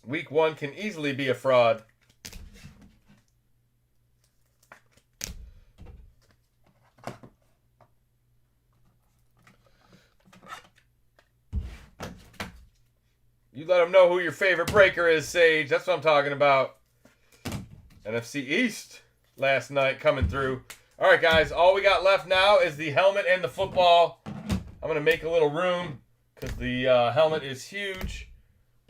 Week 1 can easily be a fraud. You let them know who your favorite breaker is, Sage. That's what I'm talking about. NFC East last night coming through. All right, guys. All we got left now is the helmet and the football. I'm going to make a little room because the helmet is huge.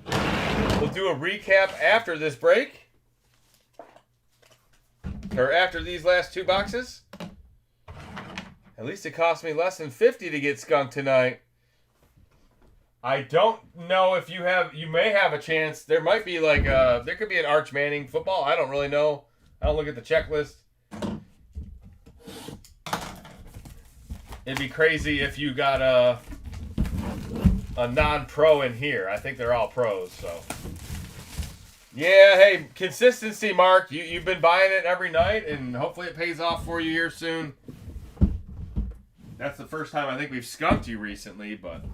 We'll do a recap after this break. Or after these last 2 boxes. At least it cost me less than $50 to get skunked tonight. I don't know if you may have a chance. There might be like there could be an Arch Manning football. I don't really know. I don't look at the checklist. It'd be crazy if you got a non-pro in here. I think they're all pros, so. Yeah, hey, consistency, Mark. You've been buying it every night, and hopefully it pays off for you here soon. That's the first time I think we've skunked you recently, but...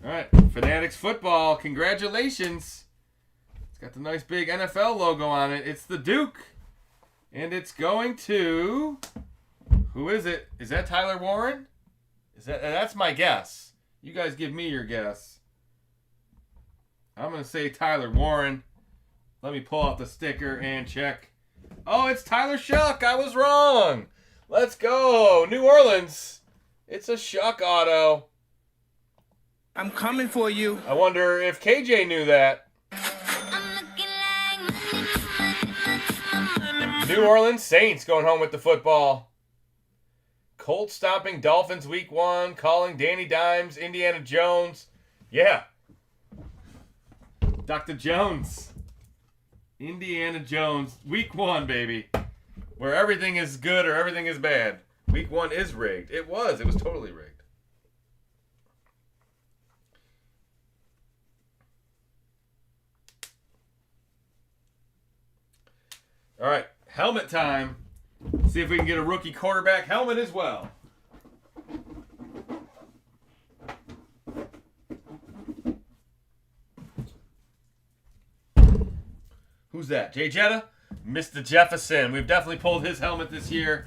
All right, Fanatics Football, congratulations. It's got the nice big NFL logo on it. It's the Duke. And it's going to... Who is it? Is that Tyler Warren? That's my guess. You guys give me your guess. I'm going to say Tyler Warren. Let me pull out the sticker and check. Oh, it's Tyler Shuck. I was wrong. Let's go. New Orleans. It's a Shuck auto. I'm coming for you. I wonder if KJ knew that. New Orleans Saints going home with the football. Colts stomping Dolphins week 1. Calling Danny Dimes, Indiana Jones. Yeah. Dr. Jones. Indiana Jones. Week 1, baby. Where everything is good or everything is bad. Week 1 is rigged. It was totally rigged. All right, helmet time. See if we can get a rookie quarterback helmet as well. Who's that? Jay Jetta? Mr. Jefferson. We've definitely pulled his helmet this year.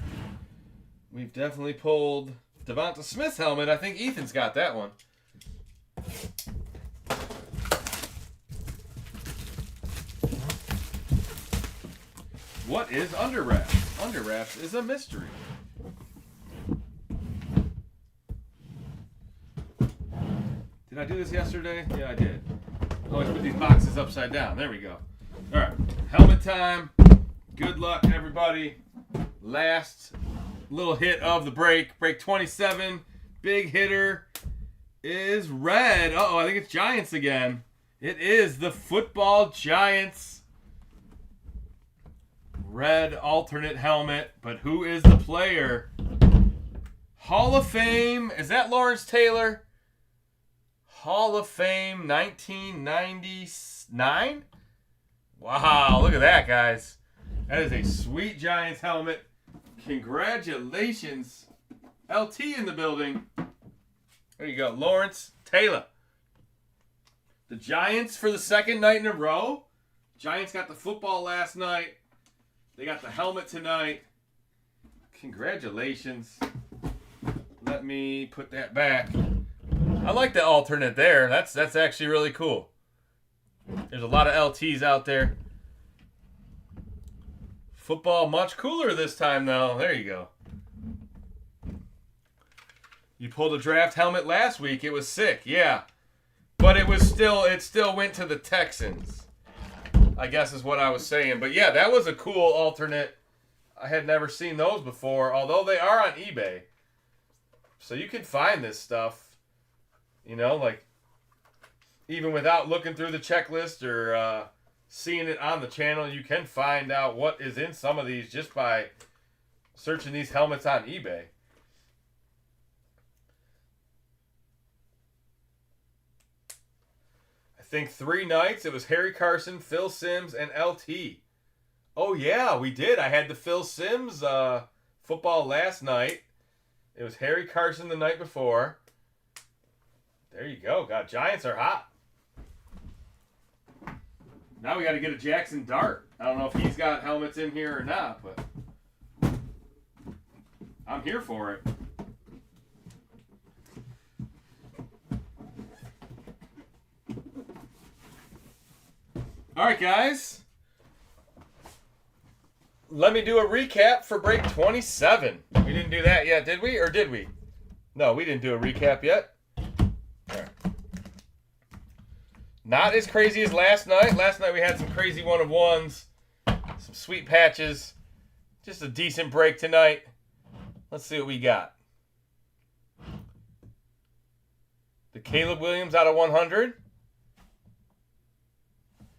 We've definitely pulled Devonta Smith's helmet. I think Ethan's got that one. What is Under Wraps? Under Wraps is a mystery. Did I do this yesterday? Yeah, I did. Always put these boxes upside down. There we go. All right, helmet time. Good luck, everybody. Last little hit of the break. Break 27. Big hitter is red. Uh-oh, I think it's Giants again. It is the football Giants. Red alternate helmet, but who is the player? Hall of Fame. Is that Lawrence Taylor? Hall of Fame 1999? Wow, look at that, guys. That is a sweet Giants helmet. Congratulations. LT in the building. There you go, Lawrence Taylor. The Giants for the second night in a row. Giants got the football last night. They got the helmet tonight. Congratulations. Let me put that back. I like the alternate there. That's actually really cool. There's a lot of LTs out there. Football much cooler this time, though. There you go. You pulled a draft helmet last week. It was sick, yeah. But it still went to the Texans, I guess is what I was saying. But yeah, that was a cool alternate. I had never seen those before, although they are on eBay. So you can find this stuff, you know, like even without looking through the checklist or seeing it on the channel, you can find out what is in some of these just by searching these helmets on eBay. I think 3 nights. It was Harry Carson, Phil Simms, and LT. Oh, yeah, we did. I had the Phil Simms football last night. It was Harry Carson the night before. There you go. God, Giants are hot. Now we got to get a Jackson Dart. I don't know if he's got helmets in here or not, but I'm here for it. All right, guys. Let me do a recap for break 27. We didn't do that yet, did we? Or did we? No, we didn't do a recap yet. All right. Not as crazy as last night. Last night we had some crazy one-of-ones. Some sweet patches. Just a decent break tonight. Let's see what we got. The Caleb Williams out of 100.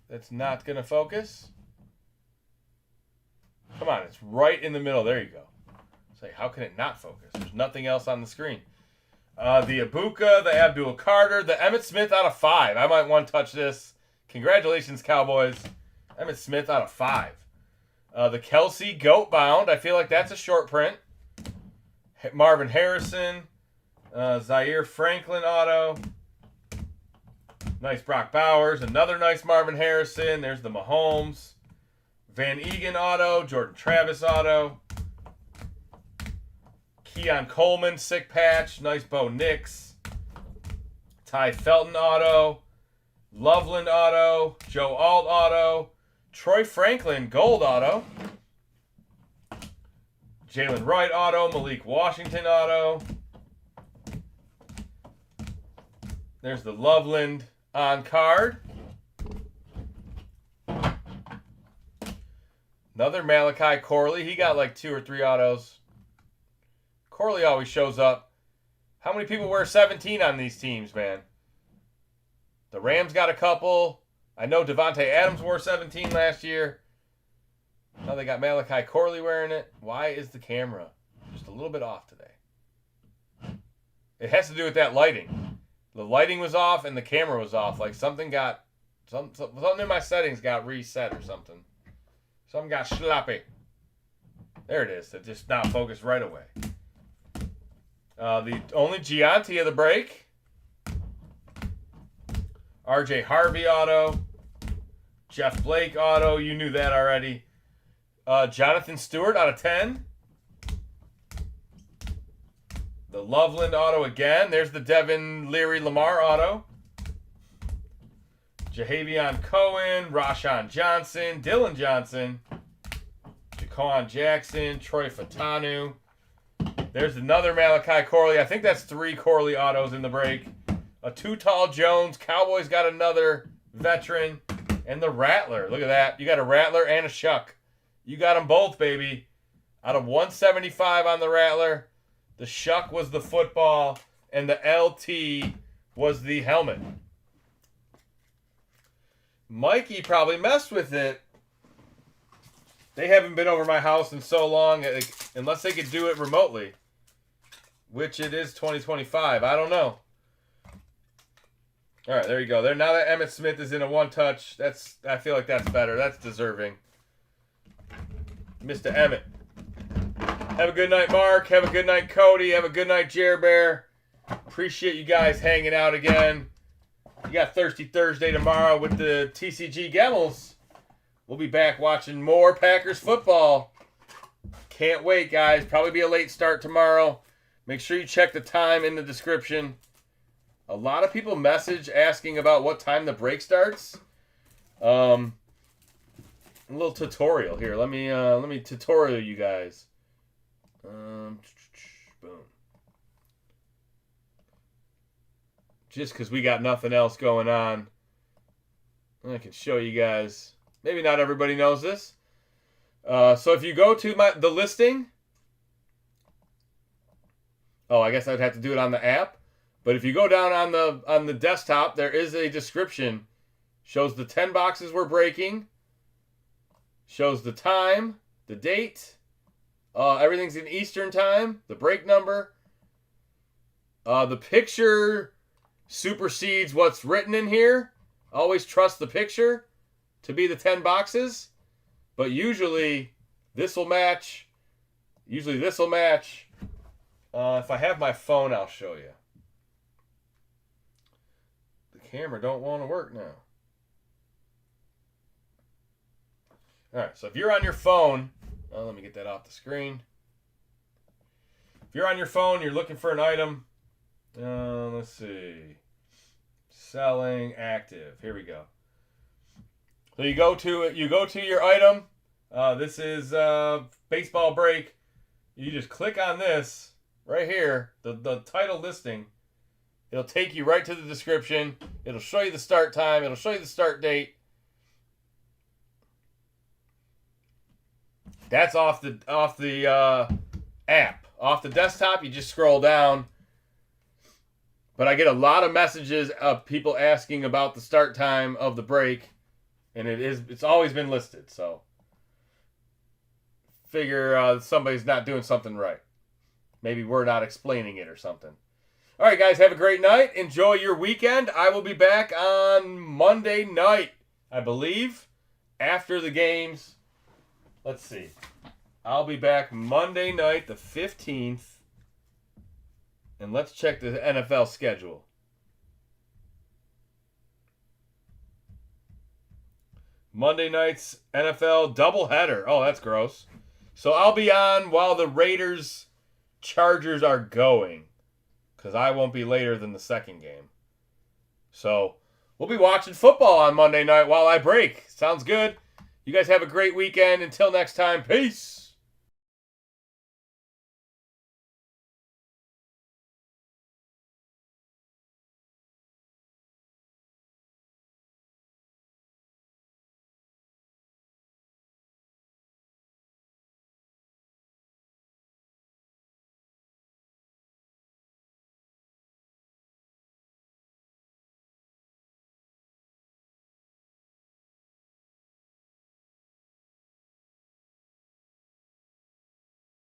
That's not going to focus. Come on, it's right in the middle. There you go. Say, how can it not focus? There's nothing else on the screen. The Ibuka, the Abdul Carter, the Emmitt Smith out of 5. I might want to touch this. Congratulations, Cowboys. Emmitt Smith out of 5. The Kelsey Goat Bound. I feel like that's a short print. Marvin Harrison. Zaire Franklin auto. Nice Brock Bowers. Another nice Marvin Harrison. There's the Mahomes. Van Egan auto. Jordan Travis auto. Keon Coleman, sick patch. Nice Bo Nix. Ty Felton auto. Loveland auto. Joe Alt auto. Troy Franklin gold auto. Jalen Wright auto. Malik Washington auto. There's the Loveland on card. Another Malachi Corley. He got like 2 or 3 autos. Corley always shows up. How many people wear 17 on these teams, man? The Rams got a couple. I know Devontae Adams wore 17 last year. Now they got Malachi Corley wearing it. Why is the camera just a little bit off today? It has to do with that lighting. The lighting was off and the camera was off. Like something in my settings got reset or something. Something got sloppy. There it is. It just not focused right away. The only Gianti of the break. RJ Harvey auto. Jeff Blake auto. You knew that already. Jonathan Stewart out of 10. The Loveland auto again. There's the Devin Leary Lamar auto. Jahavion Cohen, Rashawn Johnson, Dylan Johnson, Jaquan Jackson, Troy Fatanu. There's another Malachi Corley. I think that's 3 Corley autos in the break. A Too Tall Jones. Cowboys got another veteran. And the Rattler. Look at that. You got a Rattler and a Shuck. You got them both, baby. Out of 175 on the Rattler. The Shuck was the football. And the LT was the helmet. Mikey probably messed with it. They haven't been over my house in so long, unless they could do it remotely. Which it is 2025. I don't know. All right, there you go. There now that Emmitt Smith is in a one-touch, I feel like that's better. That's deserving. Mr. Emmitt. Have a good night, Mark. Have a good night, Cody. Have a good night, Jer Bear. Appreciate you guys hanging out again. You got Thirsty Thursday tomorrow with the TCG Gemmels. We'll be back watching more Packers football. Can't wait, guys. Probably be a late start tomorrow. Make sure you check the time in the description. A lot of people message asking about what time the break starts. A little tutorial here. Let me tutorial you guys. Boom. Just because we got nothing else going on, I can show you guys. Maybe not everybody knows this. So if you go to the listing, I guess I'd have to do it on the app. But if you go down on the desktop, there is a description. Shows the 10 boxes we're breaking. Shows the time, the date. Everything's in Eastern time. The break number. The picture supersedes what's written in here. Always trust the picture to be the 10 boxes. But usually this will match. Usually this will match. If I have my phone, I'll show you. The camera don't want to work now. Alright, so if you're on your phone, let me get that off the screen. If you're on your phone, you're looking for an item. Let's see. Selling active. Here we go. So you go to your item. This is baseball break. You just click on this right here, the title listing. It'll take you right to the description. It'll show you the start time. It'll show you the start date. That's off the app. Off the desktop, you just scroll down. But I get a lot of messages of people asking about the start time of the break, and it's always been listed. So figure somebody's not doing something right. Maybe we're not explaining it or something. All right, guys, have a great night. Enjoy your weekend. I will be back on Monday night, I believe, after the games. Let's see. I'll be back Monday night, the 15th. And let's check the NFL schedule. Monday night's NFL doubleheader. Oh, that's gross. So I'll be on while the Raiders-Chargers are going. Because I won't be later than the second game. So we'll be watching football on Monday night while I break. Sounds good. You guys have a great weekend. Until next time, peace.